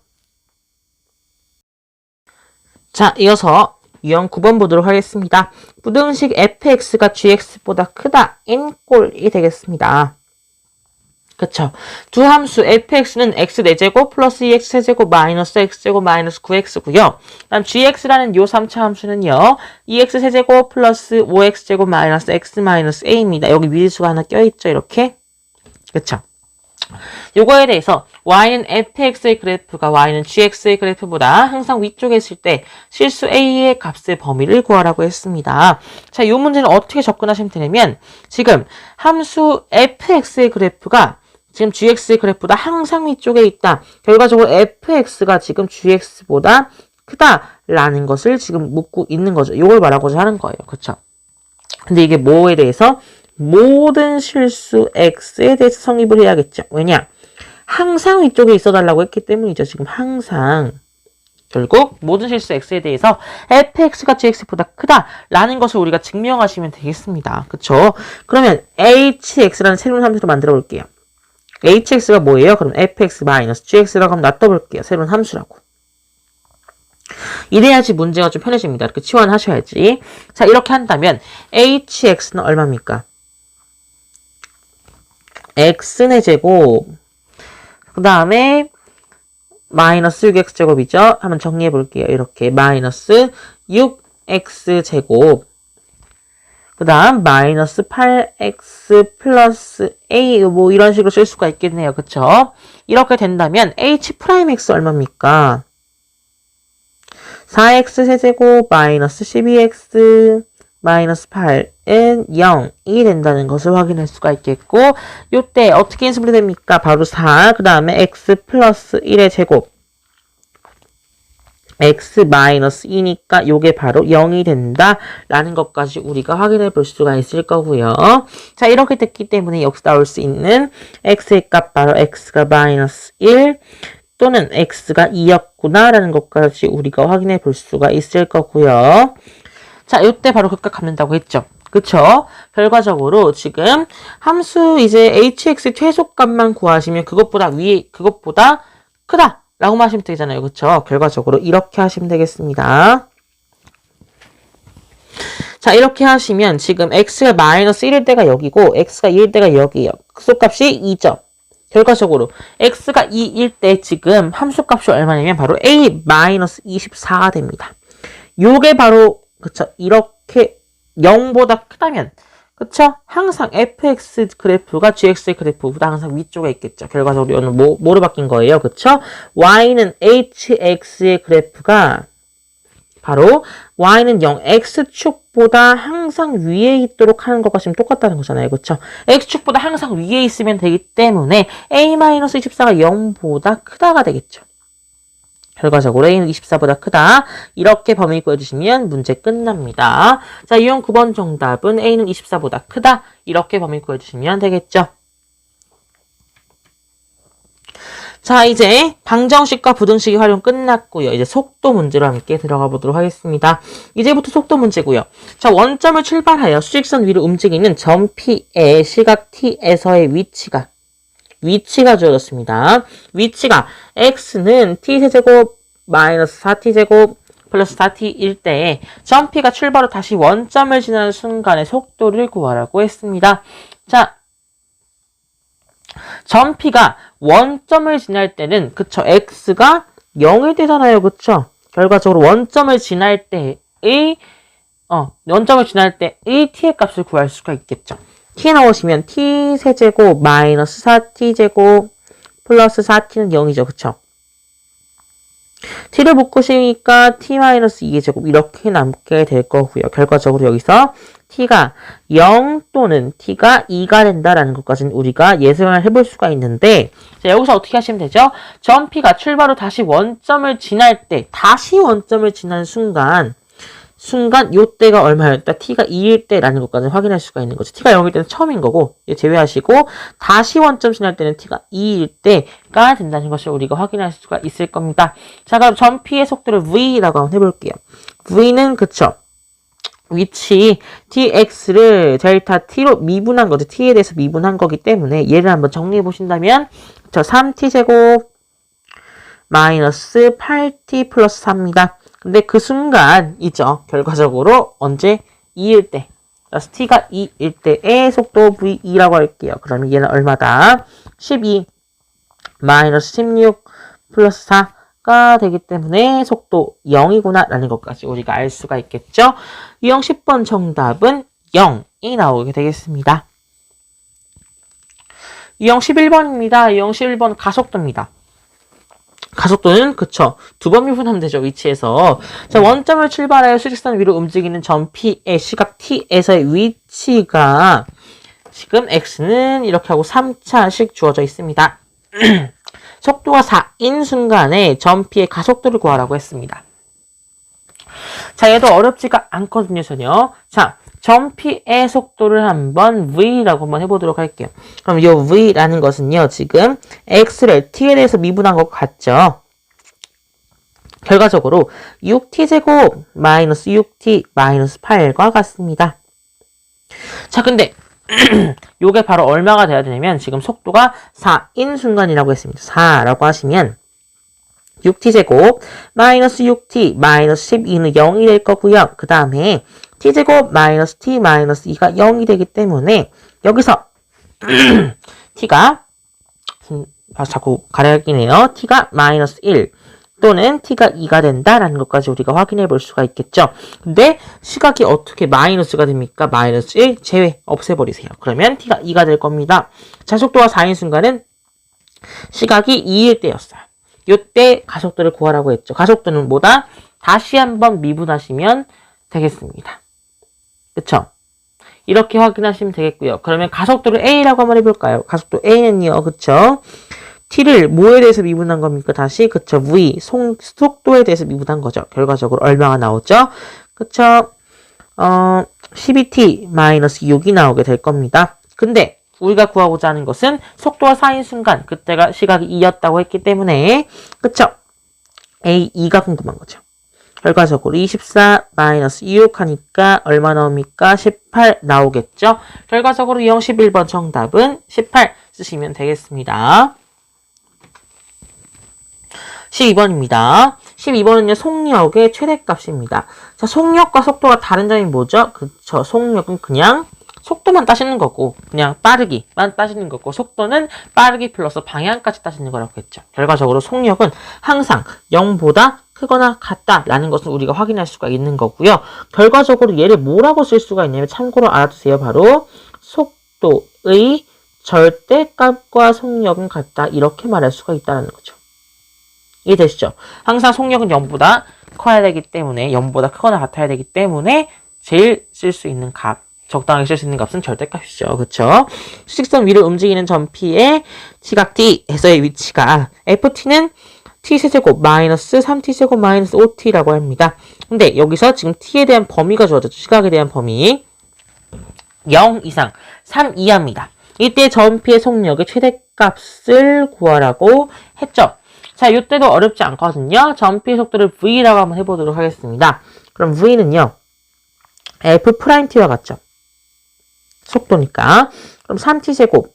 자, 이어서 유형 9번 보도록 하겠습니다. 부등식 fx가 gx보다 크다. 인꼴이 되겠습니다. 그쵸? 두 함수 fx는 x 4제곱 플러스 2x 세제곱 마이너스 x제곱 마이너스 9x고요. 다음 gx라는 요 3차 함수는요. 2x 세제곱 플러스 5x제곱 마이너스 x 마이너스 a입니다. 여기 미지수가 하나 껴있죠. 이렇게. 그쵸? 요거에 대해서 y는 fx의 그래프가 y는 gx의 그래프보다 항상 위쪽에 있을 때 실수 a의 값의 범위를 구하라고 했습니다. 자, 요 문제는 어떻게 접근하시면 되냐면 지금 함수 fx의 그래프가 지금 gx의 그래프보다 항상 위쪽에 있다. 결과적으로 fx가 지금 gx보다 크다라는 것을 지금 묻고 있는 거죠. 요걸 말하고자 하는 거예요. 그쵸? 근데 이게 뭐에 대해서? 모든 실수 x에 대해서 성립을 해야겠죠. 왜냐? 항상 위쪽에 있어달라고 했기 때문이죠. 지금 항상. 결국 모든 실수 x에 대해서 fx가 gx보다 크다라는 것을 우리가 증명하시면 되겠습니다. 그쵸? 그러면 hx라는 새로운 함수를 만들어 볼게요. hx가 뭐예요? 그럼 fx-gx라고 한번 놔둬볼게요. 새로운 함수라고. 이래야지 문제가 좀 편해집니다. 이렇게 치환하셔야지. 자, 이렇게 한다면 hx는 얼마입니까? x의 제곱 그 다음에 마이너스 6x제곱이죠. 한번 정리해 볼게요. 이렇게 마이너스 6x제곱 그 다음 마이너스 8x 플러스 a 뭐 이런 식으로 쓸 수가 있겠네요. 그쵸? 이렇게 된다면 h'x 얼마입니까? 4x 세제곱 마이너스 12x 마이너스 8은 0이 된다는 것을 확인할 수가 있겠고 요때 어떻게 인수분해 됩니까? 바로 4, 그 다음에 x 플러스 1의 제곱 x 마이너스 2니까 요게 바로 0이 된다라는 것까지 우리가 확인해 볼 수가 있을 거고요. 자, 이렇게 됐기 때문에 여기서 나올 수 있는 x의 값 바로 x가 마이너스 1 또는 x가 2였구나라는 것까지 우리가 확인해 볼 수가 있을 거고요. 자, 이때 바로 극과 갚는다고 했죠. 그쵸? 결과적으로 지금 함수 이제 hx의 최소값만 구하시면 그것보다 크다 라고 하시면 되잖아요. 그쵸? 결과적으로 이렇게 하시면 되겠습니다. 자, 이렇게 하시면 지금 x가 마이너스 1일 때가 여기고 x가 2일 때가 여기예요. 극소값이 2죠. 결과적으로 x가 2일 때 지금 함수값이 얼마냐면 바로 a-24가 됩니다. 요게 바로 그쵸? 이렇게 0보다 크다면 그쵸? 항상 fx 그래프가 gx의 그래프보다 항상 위쪽에 있겠죠. 결과적으로 이거는 뭐로 바뀐 거예요? 그쵸? y는 hx의 그래프가 바로 y는 0, x축보다 항상 위에 있도록 하는 것과 지금 똑같다는 거잖아요. 그쵸? x축보다 항상 위에 있으면 되기 때문에 a-24가 0보다 크다가 되겠죠. 결과적으로 a는 24보다 크다. 이렇게 범위 구해주시면 문제 끝납니다. 자, 유형 9번 정답은 a는 24보다 크다. 이렇게 범위 구해주시면 되겠죠. 자, 이제 방정식과 부등식의 활용 끝났고요. 이제 속도 문제로 함께 들어가 보도록 하겠습니다. 이제부터 속도 문제고요. 자, 원점을 출발하여 수직선 위로 움직이는 점 P의 시각 T에서의 위치가 주어졌습니다. 위치가 x는 t세제곱 마이너스 4t제곱 플러스 4t일 때 점 P가 출발 후 다시 원점을 지나는 순간의 속도를 구하라고 했습니다. 자, 점 P가 원점을 지날 때는, 그쵸, X가 0이 되잖아요. 그쵸? 결과적으로 원점을 지날 때의 T의 값을 구할 수가 있겠죠. T 나오시면 T 세제곱 마이너스 4T제곱 플러스 4T는 0이죠. 그쵸? T를 묶으시니까 T-2의 제곱 이렇게 남게 될 거고요. 결과적으로 여기서 T가 0 또는 T가 2가 된다라는 것까지는 우리가 예상을 해볼 수가 있는데, 자, 여기서 어떻게 하시면 되죠? 점 P가 출발 후 다시 원점을 지날 때, 다시 원점을 지나는 순간 요때가 얼마였다? T가 2일 때라는 것까지 확인할 수가 있는 거죠. T가 0일 때는 처음인 거고, 제외하시고, 다시 원점 지날 때는 T가 2일 때가 된다는 것을 우리가 확인할 수가 있을 겁니다. 자, 그럼 점 P의 속도를 V라고 한번 해볼게요. V는, 그쵸, 위치 Tx를 델타 T로 미분한 거죠. T에 대해서 미분한 거기 때문에 얘를 한번 정리해 보신다면, 저 3T제곱 마이너스 8T 플러스 4입니다. 근데 그 순간이죠. 결과적으로 언제? 2일 때. 그래서 T가 2일 때의 속도 V2라고 할게요. 그러면 얘는 얼마다? 12 마이너스 16 플러스 4가 되기 때문에 속도 0이구나 라는 것까지 우리가 알 수가 있겠죠. 유형 10번 정답은 0이 나오게 되겠습니다. 유형 11번입니다. 유형 11번 가속도입니다. 가속도는, 그쵸, 두 번 미분하면 되죠. 위치에서. 자, 원점을 출발하여 수직선 위로 움직이는 점 P의 시각 T에서의 위치가 지금 X는 이렇게 하고 3차씩 주어져 있습니다. 속도가 4인 순간에 점 P의 가속도를 구하라고 했습니다. 자, 얘도 어렵지가 않거든요, 전혀. 자, 점 P의 속도를 한번 V라고 한번 해보도록 할게요. 그럼 이 V라는 것은요, 지금 X를 T에 대해서 미분한 것 같죠? 결과적으로 6T제곱 마이너스 6T 마이너스 8과 같습니다. 자, 근데 요게 바로 얼마가 돼야 되냐면, 지금 속도가 4인 순간이라고 했습니다. 4라고 하시면 6T제곱 마이너스 6T 마이너스 12는 0이 될 거고요. 그 다음에 T제곱 마이너스 T 마이너스 2가 0이 되기 때문에 여기서 T가 자꾸 가려기네요. T가 마이너스 1 또는 T가 2가 된다라는 것까지 우리가 확인해 볼 수가 있겠죠. 근데 시각이 어떻게 마이너스가 됩니까? 마이너스 1 제외 없애버리세요. 그러면 T가 2가 될 겁니다. 자, 속도가 4인 순간은 시각이 2일 때였어요. 이때 가속도를 구하라고 했죠. 가속도는 뭐다? 다시 한번 미분하시면 되겠습니다. 그쵸? 이렇게 확인하시면 되겠고요. 그러면 가속도를 A라고 한번 해볼까요? 가속도 A는요, 그쵸? T를 뭐에 대해서 미분한 겁니까? 다시, 그쵸? V, 속도에 대해서 미분한 거죠. 결과적으로 얼마가 나오죠? 그쵸? 12T-6이 나오게 될 겁니다. 근데 우리가 구하고자 하는 것은 속도가 4인 순간, 그때가 시각이 2였다고 했기 때문에, 그쵸? A2가 궁금한 거죠. 결과적으로 24-6 하니까 얼마 나옵니까? 18 나오겠죠? 결과적으로 유형 11번 정답은 18 쓰시면 되겠습니다. 12번입니다. 12번은요, 속력의 최대값입니다. 자, 속력과 속도가 다른 점이 뭐죠? 그쵸. 속력은 그냥 속도만 따지는 거고, 그냥 빠르기만 따지는 거고, 속도는 빠르기 플러스 방향까지 따지는 거라고 했죠. 결과적으로 속력은 항상 0보다 크거나 같다라는 것을 우리가 확인할 수가 있는 거고요. 결과적으로 얘를 뭐라고 쓸 수가 있냐면, 참고로 알아두세요. 바로 속도의 절대값과 속력은 같다, 이렇게 말할 수가 있다는 거죠. 이해되시죠? 항상 속력은 0보다 커야 되기 때문에, 0보다 크거나 같아야 되기 때문에 제일 쓸 수 있는 값, 적당하게 쓸 수 있는 값은 절대값이죠. 그쵸? 수직선 위를 움직이는 점 P의 시각 T에서의 위치가 FT는 T세제곱 마이너스 3T세곱 마이너스 5T라고 합니다. 근데 여기서 지금 T에 대한 범위가 주어졌죠. 시각에 대한 범위 0 이상 3 이하입니다. 이때 점 P의 속력의 최대값을 구하라고 했죠. 자, 이때도 어렵지 않거든요. 점 P의 속도를 V라고 한번 해보도록 하겠습니다. 그럼 V는요, F'T와 같죠. 속도니까. 그럼 3T제곱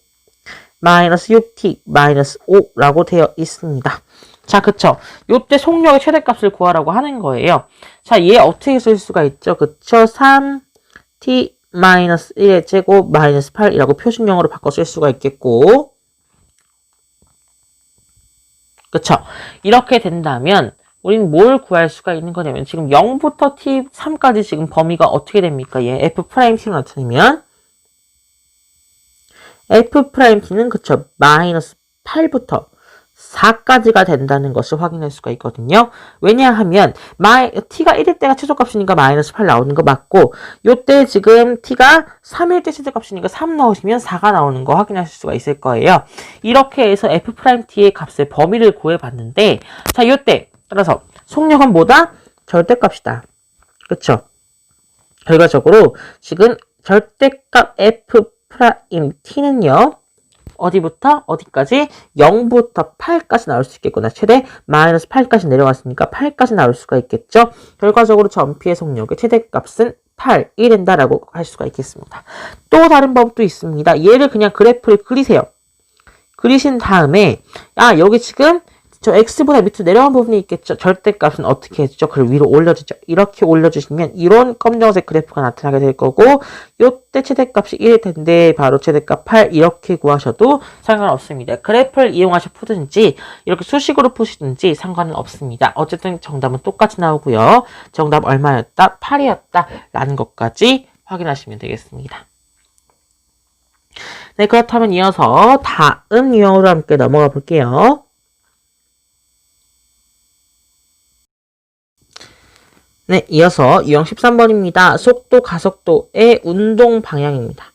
마이너스 6T 마이너스 5라고 되어 있습니다. 자, 그쵸. 요때 속력의 최대값을 구하라고 하는 거예요. 자, 얘 어떻게 쓸 수가 있죠? 그쵸. 3T 마이너스 1의 제곱 마이너스 8이라고 표준형으로 바꿔 쓸 수가 있겠고, 그쵸? 이렇게 된다면 우리는 뭘 구할 수가 있는 거냐면 지금 0부터 t3까지 지금 범위가 어떻게 됩니까? 얘 f't로 나타내면 f't는 그쵸? 마이너스 8부터 4까지가 된다는 것을 확인할 수가 있거든요. 왜냐하면 t가 1일 때가 최소값이니까 마이너스 8 나오는 거 맞고 요때 지금 t가 3일 때 최소값이니까 3 넣으시면 4가 나오는 거 확인하실 수가 있을 거예요. 이렇게 해서 f't의 값의 범위를 구해봤는데 자 요때 따라서 속력은 뭐다? 절대값이다. 그쵸? 결과적으로 지금 절대값 f't는요. 어디부터 어디까지? 0부터 8까지 나올 수 있겠구나. 최대 마이너스 8까지 내려왔으니까 8까지 나올 수가 있겠죠. 결과적으로 전피의 속력의 최대값은 8이 된다라고 할 수가 있겠습니다. 또 다른 법도 있습니다. 얘를 그냥 그래프를 그리세요. 그리신 다음에 여기 지금 저 x보다 밑으로 내려간 부분이 있겠죠. 절대값은 어떻게 해주죠? 그걸 위로 올려주죠. 이렇게 올려주시면 이런 검정색 그래프가 나타나게 될 거고 요때 최대값이 1일 텐데 바로 최대값 8 이렇게 구하셔도 상관없습니다. 그래프를 이용하셔 푸든지 이렇게 수식으로 푸시든지 상관은 없습니다. 어쨌든 정답은 똑같이 나오고요. 정답 얼마였다? 8이었다 라는 것까지 확인하시면 되겠습니다. 네, 그렇다면 이어서 다음 유형으로 함께 넘어가 볼게요. 네, 이어서 유형 13번입니다. 속도, 가속도의 운동 방향입니다.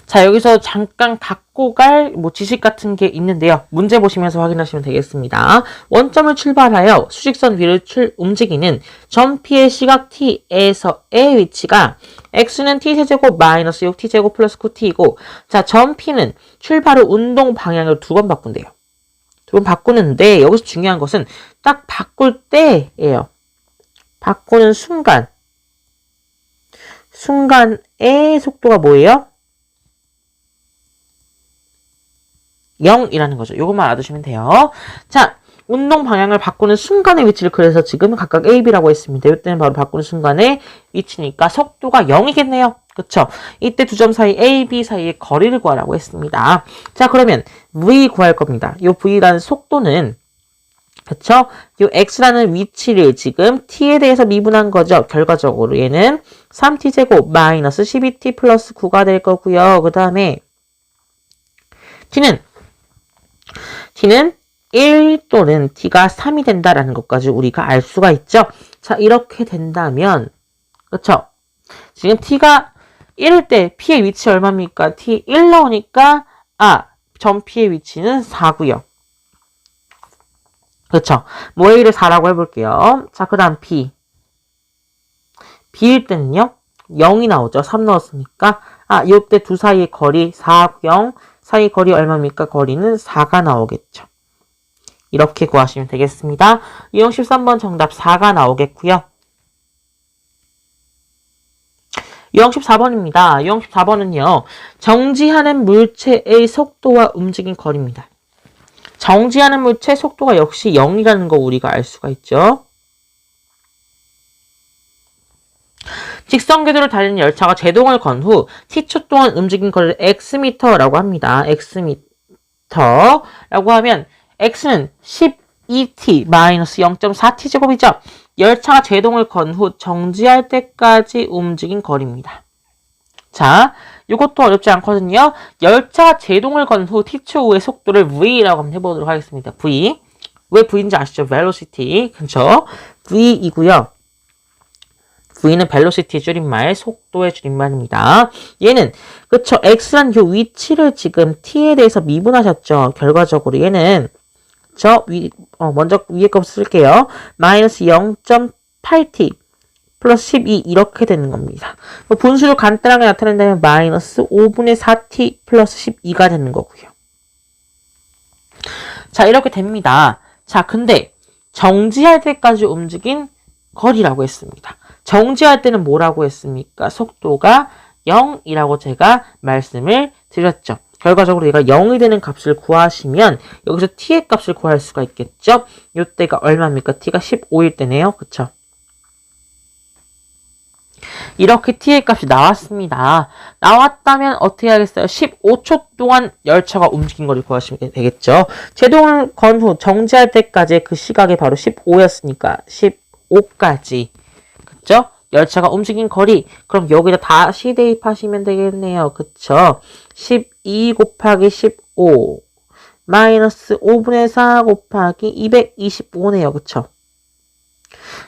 자, 여기서 잠깐 갖고 갈 지식 같은 게 있는데요. 문제 보시면서 확인하시면 되겠습니다. 원점을 출발하여 수직선 위를 움직이는 전피의 시각 t에서의 위치가 x는 t세제곱 마이너스 6t제곱 플러스 9t이고 자, 전피는 출발 후 운동 방향을 2번 바꾼대요. 2번 바꾸는데 여기서 중요한 것은 딱 바꿀 때예요. 바꾸는 순간의 속도가 뭐예요? 0이라는 거죠. 요것만 알아두시면 돼요. 자, 운동 방향을 바꾸는 순간의 위치를 그래서 지금 각각 A, B라고 했습니다. 이때는 바로 바꾸는 순간의 위치니까 속도가 0이겠네요. 그쵸? 이때 두 점 사이 A, B 사이의 거리를 구하라고 했습니다. 자, 그러면 V 구할 겁니다. 요 V라는 속도는 그쵸? 요 X라는 위치를 지금 T에 대해서 미분한 거죠. 결과적으로 얘는 3T제곱 마이너스 12T 플러스 9가 될 거고요. 그 다음에 T는 1 또는 T가 3이 된다라는 것까지 우리가 알 수가 있죠. 자, 이렇게 된다면 그쵸? 지금 T가 1일 때 P의 위치 얼마입니까? T 1 나오니까 전 P의 위치는 4고요. 그쵸? 뭐 A를 4라고 해볼게요. 자, 그 다음 B. B일 때는요. 0이 나오죠. 3 넣었으니까. 요때 두 사이의 거리 4, 0 사이 거리 얼마입니까? 거리는 4가 나오겠죠. 이렇게 구하시면 되겠습니다. 유형 13번 정답 4가 나오겠고요. 유형 14번입니다. 유형 14번은요. 정지하는 물체의 속도와 움직임 거리입니다. 정지하는 물체 속도가 역시 0이라는 거 우리가 알 수가 있죠. 직선 궤도를 달리는 열차가 제동을 건 후 t초 동안 움직인 거리를 xm라고 합니다. xm라고 하면 x는 12t 마이너스 0.4t 제곱이죠. 열차가 제동을 건 후 정지할 때까지 움직인 거리입니다. 자, 이것도 어렵지 않거든요. 열차가 제동을 건 후 t초 후의 속도를 v라고 한번 해보도록 하겠습니다. v. 왜 v인지 아시죠? velocity. 그렇죠? v이고요. v는 velocity 줄임말, 속도의 줄임말입니다. 얘는 그쵸? x란 요 위치를 지금 t에 대해서 미분하셨죠. 결과적으로 얘는 먼저 위에 거 쓸게요. 마이너스 0.8t 플러스 12 이렇게 되는 겁니다. 분수를 간단하게 나타낸다면 마이너스 5분의 4t 플러스 12가 되는 거고요. 자, 이렇게 됩니다. 자, 근데 정지할 때까지 움직인 거리라고 했습니다. 정지할 때는 뭐라고 했습니까? 속도가 0이라고 제가 말씀을 드렸죠. 결과적으로 얘가 0이 되는 값을 구하시면 여기서 t의 값을 구할 수가 있겠죠. 이때가 얼마입니까? t가 15일 때네요. 그쵸? 이렇게 t의 값이 나왔습니다. 나왔다면 어떻게 하겠어요? 15초 동안 열차가 움직인 거를 구하시면 되겠죠. 제동을 건 후 정지할 때까지 그 시각이 바로 15였으니까 15까지. 그쵸? 열차가 움직인 거리. 그럼 여기다 다시 대입하시면 되겠네요. 그쵸? 12 곱하기 15 마이너스 5분의 4 곱하기 225네요. 그쵸?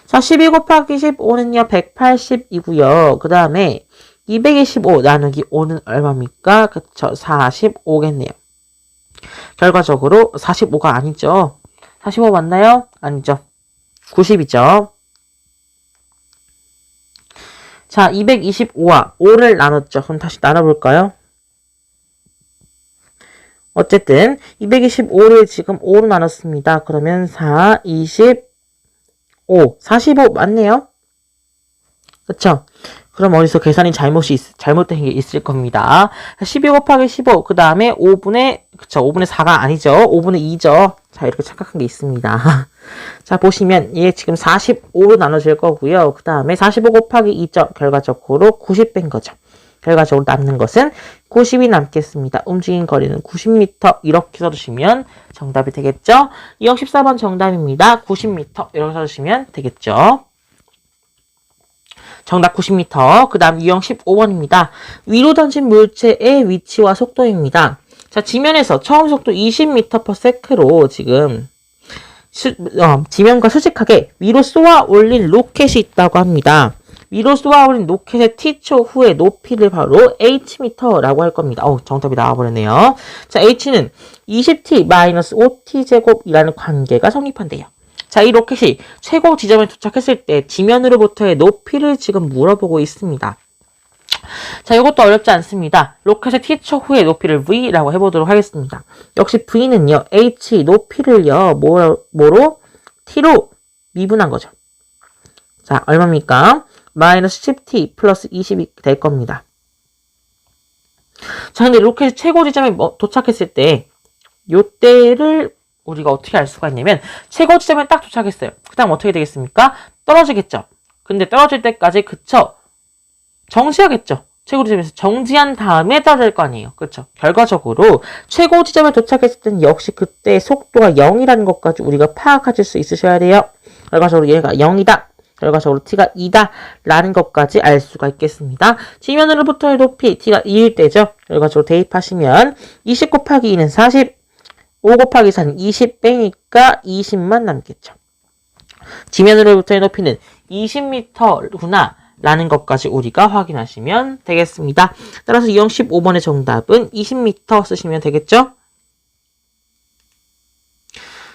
자, 12 곱하기 15는요, 180이고요. 그 다음에 225 나누기 5는 얼마입니까? 그쵸? 45겠네요. 결과적으로 45가 아니죠. 45 맞나요? 아니죠. 90이죠. 자, 225와 5를 나눴죠. 그럼 다시 나눠볼까요? 어쨌든 225를 지금 5로 나눴습니다. 그러면 4, 25, 45 맞네요? 그쵸? 그럼 어디서 계산이 잘못된 게 있을 겁니다. 12 곱하기 15, 그 다음에 5분의 4가 아니죠. 5분의 2죠. 자, 이렇게 착각한 게 있습니다. 자, 보시면 얘 지금 45로 나눠질 거고요. 그 다음에 45 곱하기 2죠. 결과적으로 90 뺀 거죠. 결과적으로 남는 것은 90이 남겠습니다. 움직인 거리는 90m 이렇게 써주시면 정답이 되겠죠. 2형 14번 정답입니다. 90m 이렇게 써주시면 되겠죠. 정답 90m. 그 다음 유형 15번입니다. 위로 던진 물체의 위치와 속도입니다. 자, 지면에서 처음 속도 20m/s로 지금 지면과 수직하게 위로 쏘아 올린 로켓이 있다고 합니다. 위로 쏘아 올린 로켓의 t초 후의 높이를 바로 hm라고 할 겁니다. 정답이 나와버렸네요. 자, h는 20t-5t제곱이라는 관계가 성립한대요. 자, 이 로켓이 최고 지점에 도착했을 때 지면으로부터의 높이를 지금 물어보고 있습니다. 자, 이것도 어렵지 않습니다. 로켓의 t초 후의 높이를 v라고 해보도록 하겠습니다. 역시 v는요, h 높이를요, 뭐로? t로 미분한 거죠. 자, 얼마입니까? 마이너스 10t 플러스 20이 될 겁니다. 자, 근데 로켓이 최고 지점에 도착했을 때, 요때를 우리가 어떻게 알 수가 있냐면, 최고 지점에 딱 도착했어요. 그 다음 어떻게 되겠습니까? 떨어지겠죠. 근데 떨어질 때까지, 그쵸? 정지하겠죠. 최고 지점에서 정지한 다음에 떨어질 거 아니에요. 그쵸? 결과적으로, 최고 지점에 도착했을 때는 역시 그때 속도가 0이라는 것까지 우리가 파악하실 수 있으셔야 돼요. 결과적으로 얘가 0이다. 결과적으로 t가 2다 라는 것까지 알 수가 있겠습니다. 지면으로부터의 높이 t가 2일 때죠. 결과적으로 대입하시면 20 곱하기 2는 40, 5 곱하기 4는 20 빼니까 20만 남겠죠. 지면으로부터의 높이는 20m구나 라는 것까지 우리가 확인하시면 되겠습니다. 따라서 유형 15번의 정답은 20m 쓰시면 되겠죠.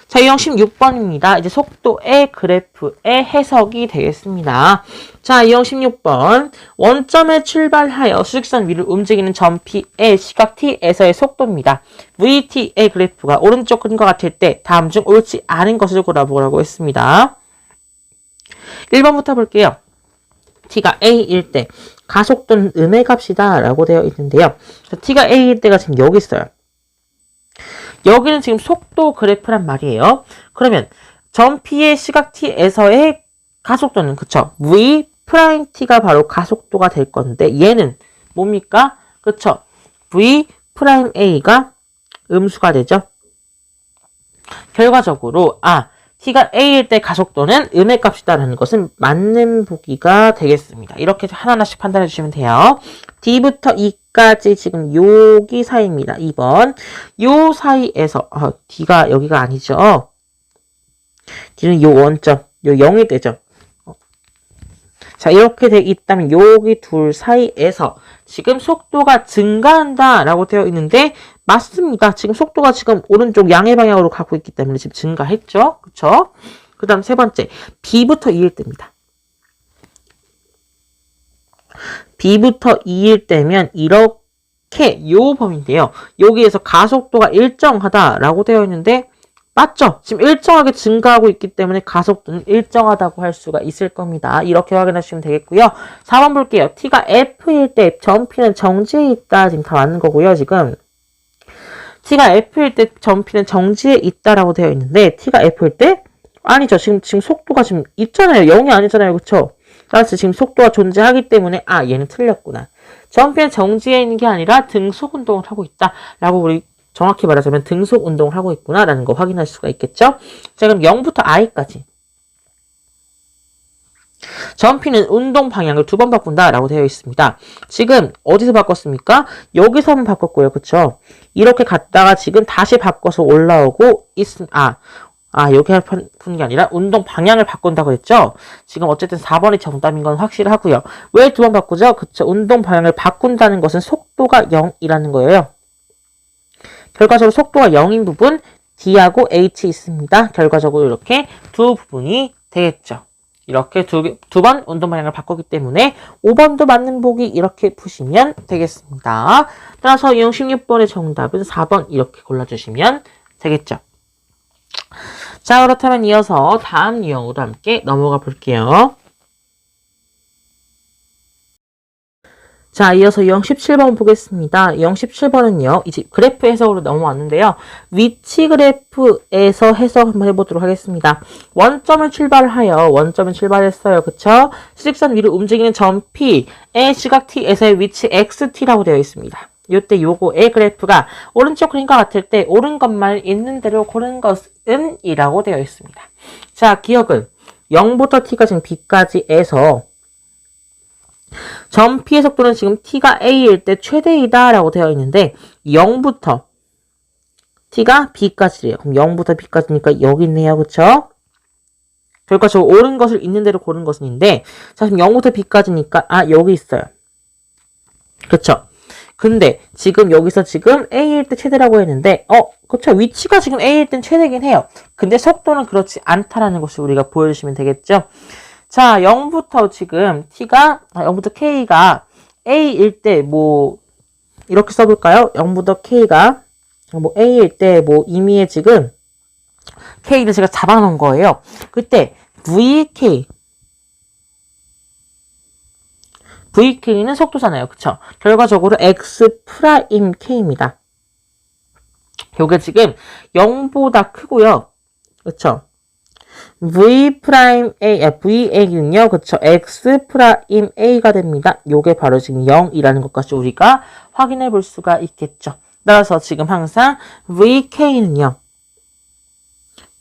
자, 유형 16번입니다. 이제 속도의 그래프의 해석이 되겠습니다. 자, 유형 16번. 원점에 출발하여 수직선 위를 움직이는 점 P의 시각 T에서의 속도입니다. VT의 그래프가 오른쪽 근과 같을 때 다음 중 옳지 않은 것을 골라보라고 했습니다. 1번부터 볼게요. T가 A일 때 가속도는 음의 값이다 라고 되어 있는데요. 자, T가 A일 때가 지금 여기 있어요. 여기는 지금 속도 그래프란 말이에요. 그러면 점 P의 시각 T에서의 가속도는 그쵸? V 프라임 T가 바로 가속도가 될 건데 얘는 뭡니까? 그쵸? V 프라임 A가 음수가 되죠. 결과적으로 T가 A일 때 가속도는 음의 값이다라는 것은 맞는 보기가 되겠습니다. 이렇게 하나하나씩 판단해 주시면 돼요. D부터 E까지 지금 여기 사이입니다. 2번. 요 사이에서 D가 여기가 아니죠. D는 요 원점, 요 0이 되죠. 자, 이렇게 돼 있다면 여기 둘 사이에서 지금 속도가 증가한다라고 되어 있는데 맞습니다. 지금 속도가 지금 오른쪽 양의 방향으로 가고 있기 때문에 지금 증가했죠. 그쵸? 그 다음 세 번째, B부터 2일 때입니다. B부터 2일 때면 이렇게 요 범위인데요. 여기에서 가속도가 일정하다라고 되어 있는데 맞죠? 지금 일정하게 증가하고 있기 때문에 가속도는 일정하다고 할 수가 있을 겁니다. 이렇게 확인하시면 되겠고요. 4번 볼게요. T가 F일 때 점 P는 정지해 있다. 지금 다 맞는 거고요. 지금 T가 F일 때 점 P는 정지해 있다라고 되어 있는데 T가 F일 때 아니죠. 지금 속도가 지금 있잖아요. 0이 아니잖아요. 그쵸? 따라서 지금 속도가 존재하기 때문에 얘는 틀렸구나. 점프는 정지해 있는 게 아니라 등속 운동을 하고 있다 라고 우리 정확히 말하자면 등속 운동을 하고 있구나 라는 거 확인할 수가 있겠죠. 자, 그럼 0부터 i까지 점피는 운동 방향을 2번 바꾼다 라고 되어 있습니다. 지금 어디서 바꿨습니까? 여기서만 바꿨고요. 그쵸? 이렇게 갔다가 지금 다시 바꿔서 올라오고 여기 바꾸는 게 아니라 운동 방향을 바꾼다고 했죠? 지금 어쨌든 4번이 정답인 건 확실하고요. 왜 2번 바꾸죠? 그쵸? 운동 방향을 바꾼다는 것은 속도가 0이라는 거예요. 결과적으로 속도가 0인 부분 D하고 H 있습니다. 결과적으로 이렇게 두 부분이 되겠죠. 이렇게 두 번 운동 방향을 바꾸기 때문에 5번도 맞는 보기 이렇게 푸시면 되겠습니다. 따라서 이용 16번의 정답은 4번 이렇게 골라주시면 되겠죠. 자, 그렇다면 이어서 다음 유형으로 함께 넘어가 볼게요. 자, 이어서 유형 17번 보겠습니다. 유형 17번은요, 이제 그래프 해석으로 넘어왔는데요. 위치 그래프에서 해석 한번 해보도록 하겠습니다. 원점을 출발했어요. 그쵸? 수직선 위로 움직이는 점 P의 시각 T에서의 위치 XT라고 되어 있습니다. 요때 요거의 그래프가 오른쪽 그림과 같을 때 옳은 것만 있는 대로 고른 것은 이라고 되어 있습니다. 자, 기억은 0부터 T가 지금 B까지에서 점 P의 속도는 지금 T가 A일 때 최대이다 라고 되어 있는데 0부터 T가 B까지래요. 그럼 0부터 B까지니까 여기 있네요. 그쵸? 결과적으로 옳은 것을 있는 대로 고른 것은인데 자, 지금 0부터 B까지니까 여기 있어요. 그쵸? 근데 지금 여기서 지금 A일 때 최대라고 했는데 그쵸? 위치가 지금 A일 땐 최대긴 해요. 근데 속도는 그렇지 않다라는 것을 우리가 보여주시면 되겠죠? 자, 0부터 지금 T가 0부터 K가 A일 때 이렇게 써볼까요? 0부터 K가 A일 때 임의의 지금 K를 제가 잡아놓은 거예요. 그때 VK는 속도잖아요. 그쵸? 결과적으로 X'K입니다. 요게 지금 0보다 크고요. 그쵸? VA는요, 그쵸? X'A가 됩니다. 요게 바로 지금 0이라는 것까지 우리가 확인해 볼 수가 있겠죠. 따라서 지금 항상 VK는요,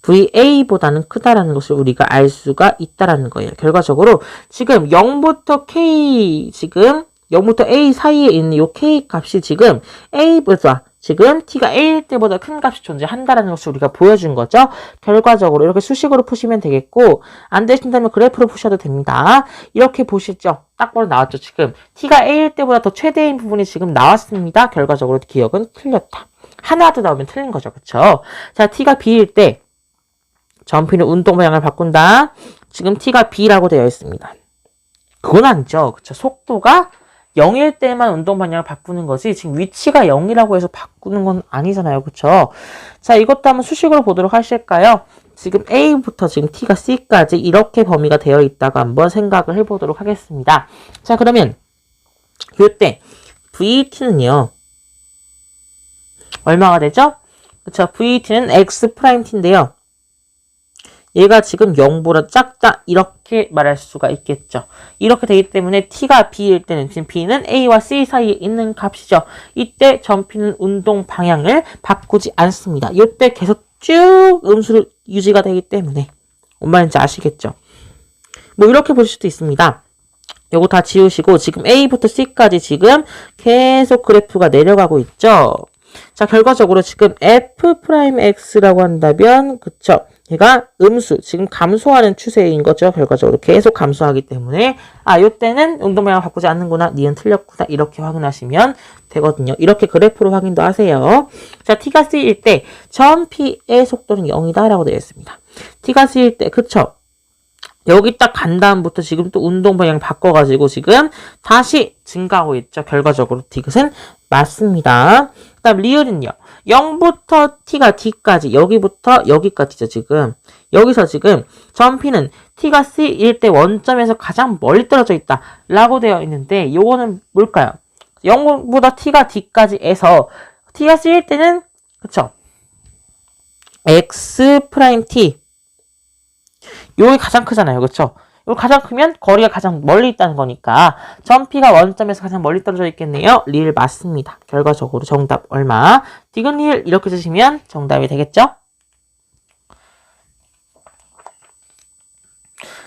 VA보다는 크다라는 것을 우리가 알 수가 있다라는 거예요. 결과적으로 지금 0부터 A 사이에 있는 요 K 값이 지금 A보다 지금 T가 A일 때보다 큰 값이 존재한다라는 것을 우리가 보여준 거죠. 결과적으로 이렇게 수식으로 푸시면 되겠고 안 되신다면 그래프로 푸셔도 됩니다. 이렇게 보시죠. 딱 바로 나왔죠. 지금 T가 A일 때보다 더 최대인 부분이 지금 나왔습니다. 결과적으로 기억은 틀렸다. 하나도 나오면 틀린 거죠. 그쵸? 자, T가 B일 때 점피는 운동 방향을 바꾼다. 지금 T가 B라고 되어 있습니다. 그건 아니죠. 그쵸? 속도가 0일 때만 운동 방향을 바꾸는 거지 지금 위치가 0이라고 해서 바꾸는 건 아니잖아요. 그쵸? 자, 이것도 한번 수식으로 보도록 하실까요? 지금 A부터 지금 T가 C까지 이렇게 범위가 되어 있다고 한번 생각을 해보도록 하겠습니다. 자, 그러면 이때 VT는요. 얼마가 되죠? 그쵸? VT는 X'T인데요. 얘가 지금 0보다 작다 이렇게 말할 수가 있겠죠. 이렇게 되기 때문에 T가 B일 때는 지금 B는 A와 C 사이에 있는 값이죠. 이때 점 P는 운동 방향을 바꾸지 않습니다. 이때 계속 쭉 음수로 유지가 되기 때문에 뭔 말인지 아시겠죠? 이렇게 보실 수도 있습니다. 요거 다 지우시고 지금 A부터 C까지 지금 계속 그래프가 내려가고 있죠. 자, 결과적으로 지금 F'X라고 한다면 그쵸? 얘가 음수, 지금 감소하는 추세인 거죠. 결과적으로 계속 감소하기 때문에 요때는 운동 방향을 바꾸지 않는구나. 니은 틀렸구나. 이렇게 확인하시면 되거든요. 이렇게 그래프로 확인도 하세요. 자, T가 C일 때 점 P의 속도는 0이다 라고 되어 있습니다. T가 C일 때 그쵸? 여기 딱 간 다음부터 지금 또 운동 방향 바꿔가지고 지금 다시 증가하고 있죠. 결과적으로 디귿은 맞습니다. 그 다음 리을은요. 0부터 T가 D까지 여기부터 여기까지죠. 지금 여기서 지금 점 P는 T가 C일 때 원점에서 가장 멀리 떨어져 있다 라고 되어 있는데 요거는 뭘까요? 0보다 T가 D까지에서 T가 C일 때는 그쵸? X'T 요게 가장 크잖아요. 그쵸? 그리고 가장 크면 거리가 가장 멀리 있다는 거니까 점 P가 원점에서 가장 멀리 떨어져 있겠네요. 리을 맞습니다. 결과적으로 정답 얼마? 디귿 리을 이렇게 쓰시면 정답이 되겠죠?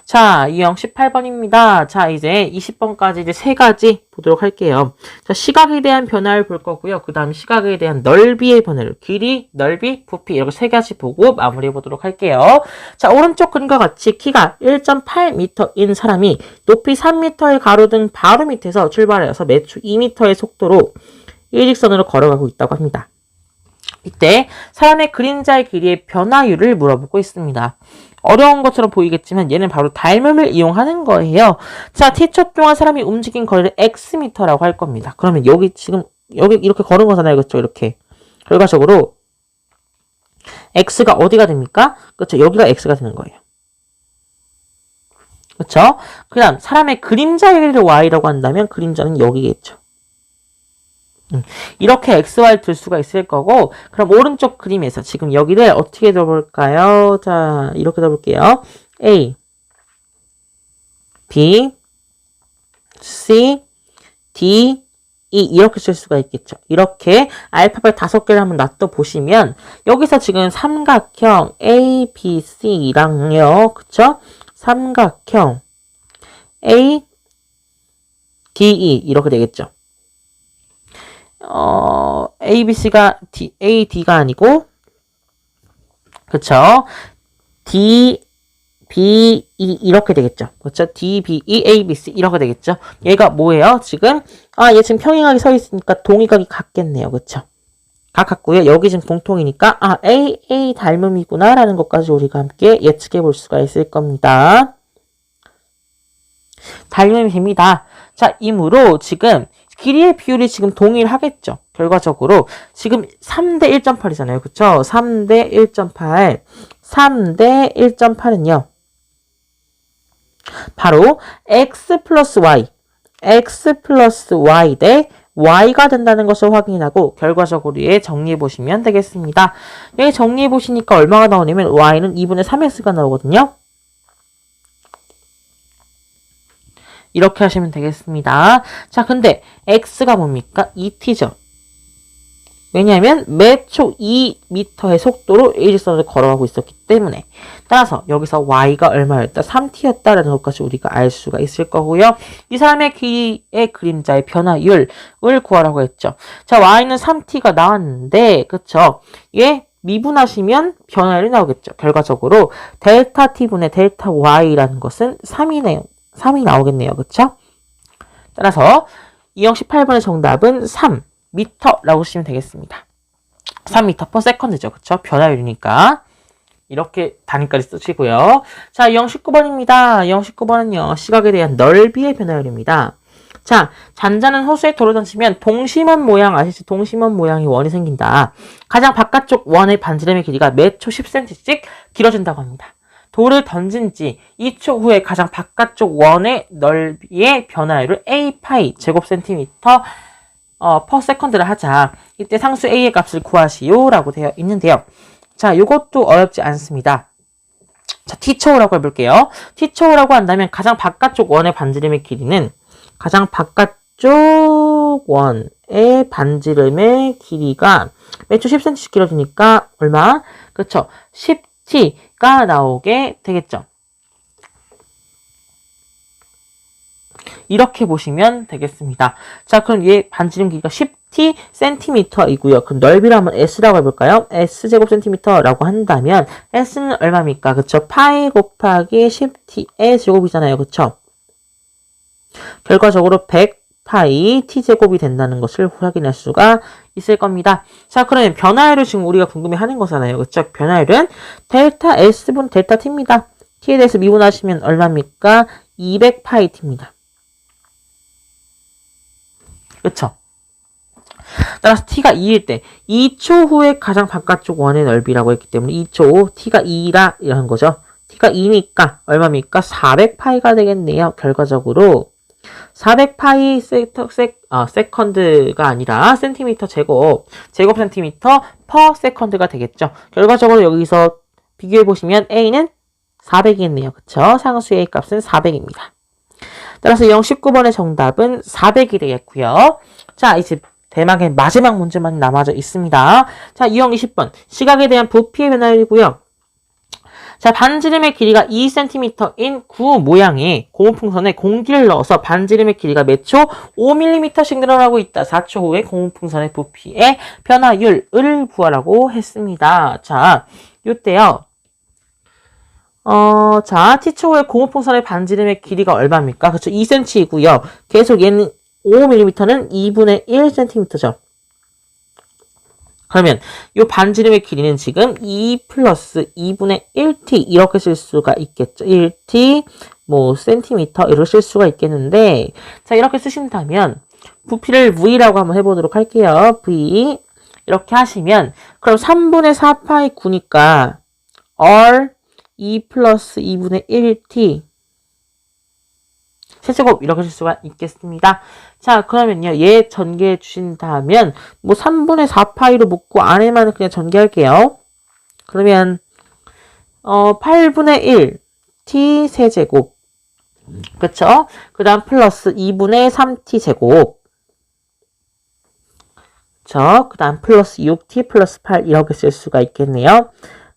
자, 유형 18번입니다. 자, 이제 20번까지 이제 세 가지 보도록 할게요. 자, 시각에 대한 변화를 볼 거고요. 그 다음 시각에 대한 넓이의 변화를, 길이, 넓이, 부피 이렇게 세 가지 보고 마무리해 보도록 할게요. 자, 오른쪽 그림과 같이 키가 1.8m인 사람이 높이 3m의 가로등 바로 밑에서 출발해서 매초 2m의 속도로 일직선으로 걸어가고 있다고 합니다. 이때 사람의 그림자의 길이의 변화율을 물어보고 있습니다. 어려운 것처럼 보이겠지만 얘는 바로 닮음을 이용하는 거예요. 자, t초 동안 사람이 움직인 거리를 xm라고 할 겁니다. 그러면 여기 지금 여기 이렇게 걸은 거잖아요. 그렇죠? 이렇게. 결과적으로 x가 어디가 됩니까? 그렇죠? 여기가 x가 되는 거예요. 그렇죠? 그다음 사람의 그림자의 길이를 y라고 한다면 그림자는 여기겠죠. 이렇게 XY를 둘 수가 있을 거고, 그럼 오른쪽 그림에서 지금 여기를 어떻게 넣어볼까요? 자, 이렇게 넣어볼게요. A, B, C, D, E 이렇게 쓸 수가 있겠죠. 이렇게 알파벳 5개를 한번 놔둬보시면 여기서 지금 삼각형 A, B, C랑요. 그쵸? 삼각형 A, D, E 이렇게 되겠죠. A, B, C가 A, D가 아니고, 그쵸? D, B, E 이렇게 되겠죠. 그쵸? D, B, E, A, B, C 이렇게 되겠죠. 얘가 뭐예요? 지금 얘 지금 평행하게 서 있으니까 동의각이 같겠네요. 그쵸? 같고요. 여기 지금 공통이니까 A 닮음이구나 라는 것까지 우리가 함께 예측해 볼 수가 있을 겁니다. 닮음이 됩니다. 자, 이므로 지금 길이의 비율이 지금 동일하겠죠. 결과적으로 지금 3대 1.8이잖아요. 그쵸? 3대 1.8. 3대 1.8은요. 바로 x 플러스 y. x 플러스 y 대 y가 된다는 것을 확인하고 결과적으로 얘 정리해 보시면 되겠습니다. 얘 정리해 보시니까 얼마가 나오냐면 y는 2분의 3x가 나오거든요. 이렇게 하시면 되겠습니다. 자, 근데 x가 뭡니까? 2t죠. 왜냐하면 매초 2m의 속도로 일직선을 걸어가고 있었기 때문에 따라서 여기서 y가 얼마였다? 3t였다라는 것까지 우리가 알 수가 있을 거고요. 이 사람의 길이의 그림자의 변화율을 구하라고 했죠. 자, y는 3t가 나왔는데 그쵸? 얘 미분하시면 변화율이 나오겠죠. 결과적으로 델타 t분의 델타 y라는 것은 3이 나오겠네요. 그쵸? 따라서 이형 18번의 정답은 3m라고 쓰시면 되겠습니다. 3m/s죠. 그쵸? 변화율이니까. 이렇게 단위까지 쓰시고요. 자, 이형 19번입니다. 이형 19번은요. 시각에 대한 넓이의 변화율입니다. 자, 잔잔한 호수에 돌을 던지면 동심원 모양 아시죠? 동심원 모양의 원이 생긴다. 가장 바깥쪽 원의 반지름의 길이가 매초 10cm씩 길어진다고 합니다. 돌을 던진 지 2초 후에 가장 바깥쪽 원의 넓이의 변화율을 a 파이 제곱센티미터 per second를 하자. 이때 상수 a의 값을 구하시오 라고 되어 있는데요. 자, 이것도 어렵지 않습니다. 자, t초라고 해볼게요. t초라고 한다면 가장 바깥쪽 원의 반지름의 길이는 가장 바깥쪽 원의 반지름의 길이가 매초 10cm씩 길어지니까 얼마? 그쵸? 10t가 나오게 되겠죠. 이렇게 보시면 되겠습니다. 자, 그럼 얘 반지름 길이가 10t cm이고요. 그럼 넓이를 한번 s라고 해볼까요? s제곱 cm라고 한다면 s는 얼마입니까? 그쵸? 파이 곱하기 10t의 제곱이잖아요. 그쵸? 결과적으로 100파이 t제곱이 된다는 것을 확인할 수가 있을 겁니다. 자, 그러면 변화율을 지금 우리가 궁금해하는 거잖아요. 그쵸? 변화율은 델타 s분 델타 t입니다. t에 대해서 미분하시면 얼마입니까? 200파이 t입니다. 그쵸? 따라서 t가 2일 때 2초 후에 가장 바깥쪽 원의 넓이라고 했기 때문에 2초 t가 2라 이런 거죠. t가 2니까 얼마입니까? 400파이가 되겠네요. 결과적으로 400파이 세컨드가 아니라 센티미터 제곱 센티미터 퍼 세컨드가 되겠죠. 결과적으로 여기서 비교해 보시면 a는 400이겠네요. 그쵸? 상수의 A 값은 400입니다. 따라서 19번의 정답은 400이 되겠고요. 자, 이제 대망의 마지막 문제만 남아져 있습니다. 자, 유형 20번. 시각에 대한 부피의 변화율이고요. 자, 반지름의 길이가 2cm인 구 모양의 고무풍선에 공기를 넣어서 반지름의 길이가 매초 5mm씩 늘어나고 있다. 4초 후에 고무풍선의 부피의 변화율을 구하라고 했습니다. 자, 요때요. 자, t초 후에 고무풍선의 반지름의 길이가 얼마입니까? 그쵸, 2cm이고요. 계속 얘는 5mm는 2분의 1cm죠. 그러면 이 반지름의 길이는 지금 2 플러스 2분의 1t 이렇게 쓸 수가 있겠죠. 1t 뭐 센티미터 이렇게 쓸 수가 있겠는데, 자, 이렇게 쓰신다면 부피를 V라고 한번 해보도록 할게요. V 이렇게 하시면 그럼 3분의 4파이 9니까 R 2 플러스 2분의 1t 세제곱 이렇게 쓸 수가 있겠습니다. 자, 그러면요. 얘 전개해 주신다면 뭐 3분의 4파이로 묶고 안에만 그냥 전개할게요. 그러면 8분의 1 t 세제곱, 그쵸? 그 다음 플러스 2분의 3t 제곱, 그쵸? 그 다음 플러스 6t 플러스 8 이렇게 쓸 수가 있겠네요.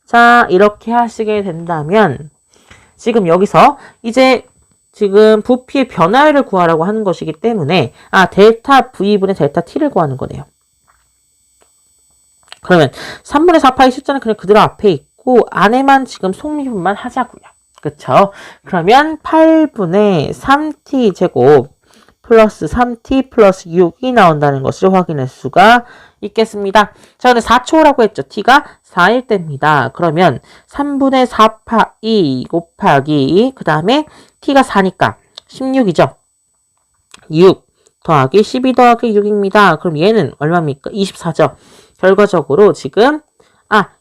자, 이렇게 하시게 된다면 지금 여기서 이제 지금 부피의 변화율을 구하라고 하는 것이기 때문에 델타 V분의 델타 T를 구하는 거네요. 그러면 3분의 4파이 숫자는 그냥 그대로 앞에 있고 안에만 지금 속미분만 하자고요. 그쵸? 그러면 8분의 3t 제곱 플러스 3t 플러스 6이 나온다는 것을 확인할 수가 있겠습니다. 자, 근데 4초라고 했죠. t가 4일 때입니다. 그러면 3분의 4파이 곱하기 그 다음에 t가 4니까 16이죠. 6 더하기 12 더하기 6입니다. 그럼 얘는 얼마입니까? 24죠. 결과적으로 지금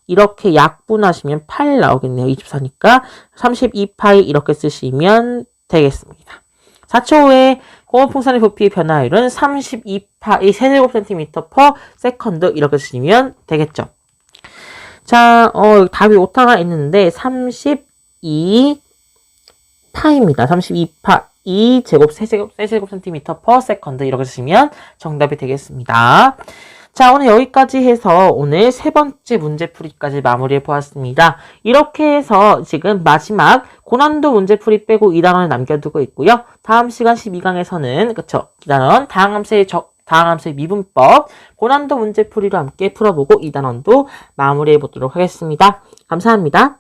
이렇게 약분하시면 8 나오겠네요. 24니까 32파이 이렇게 쓰시면 되겠습니다. 4초 후에 고무풍선의 부피 변화율은 32파이 세제곱 센티미터 퍼 세컨드 이렇게 쓰시면 되겠죠. 자, 답이 오타가 있는데 32파입니다. 32파 2제곱 세제곱 센티미터 퍼 세컨드 이렇게 쓰시면 정답이 되겠습니다. 자, 오늘 여기까지 해서 오늘 세 번째 문제풀이까지 마무리해 보았습니다. 이렇게 해서 지금 마지막 고난도 문제풀이 빼고 2단원을 남겨두고 있고요. 다음 시간 12강에서는 그쵸, 2단원 다항함수의 미분법 고난도 문제풀이로 함께 풀어보고 2단원도 마무리해 보도록 하겠습니다. 감사합니다.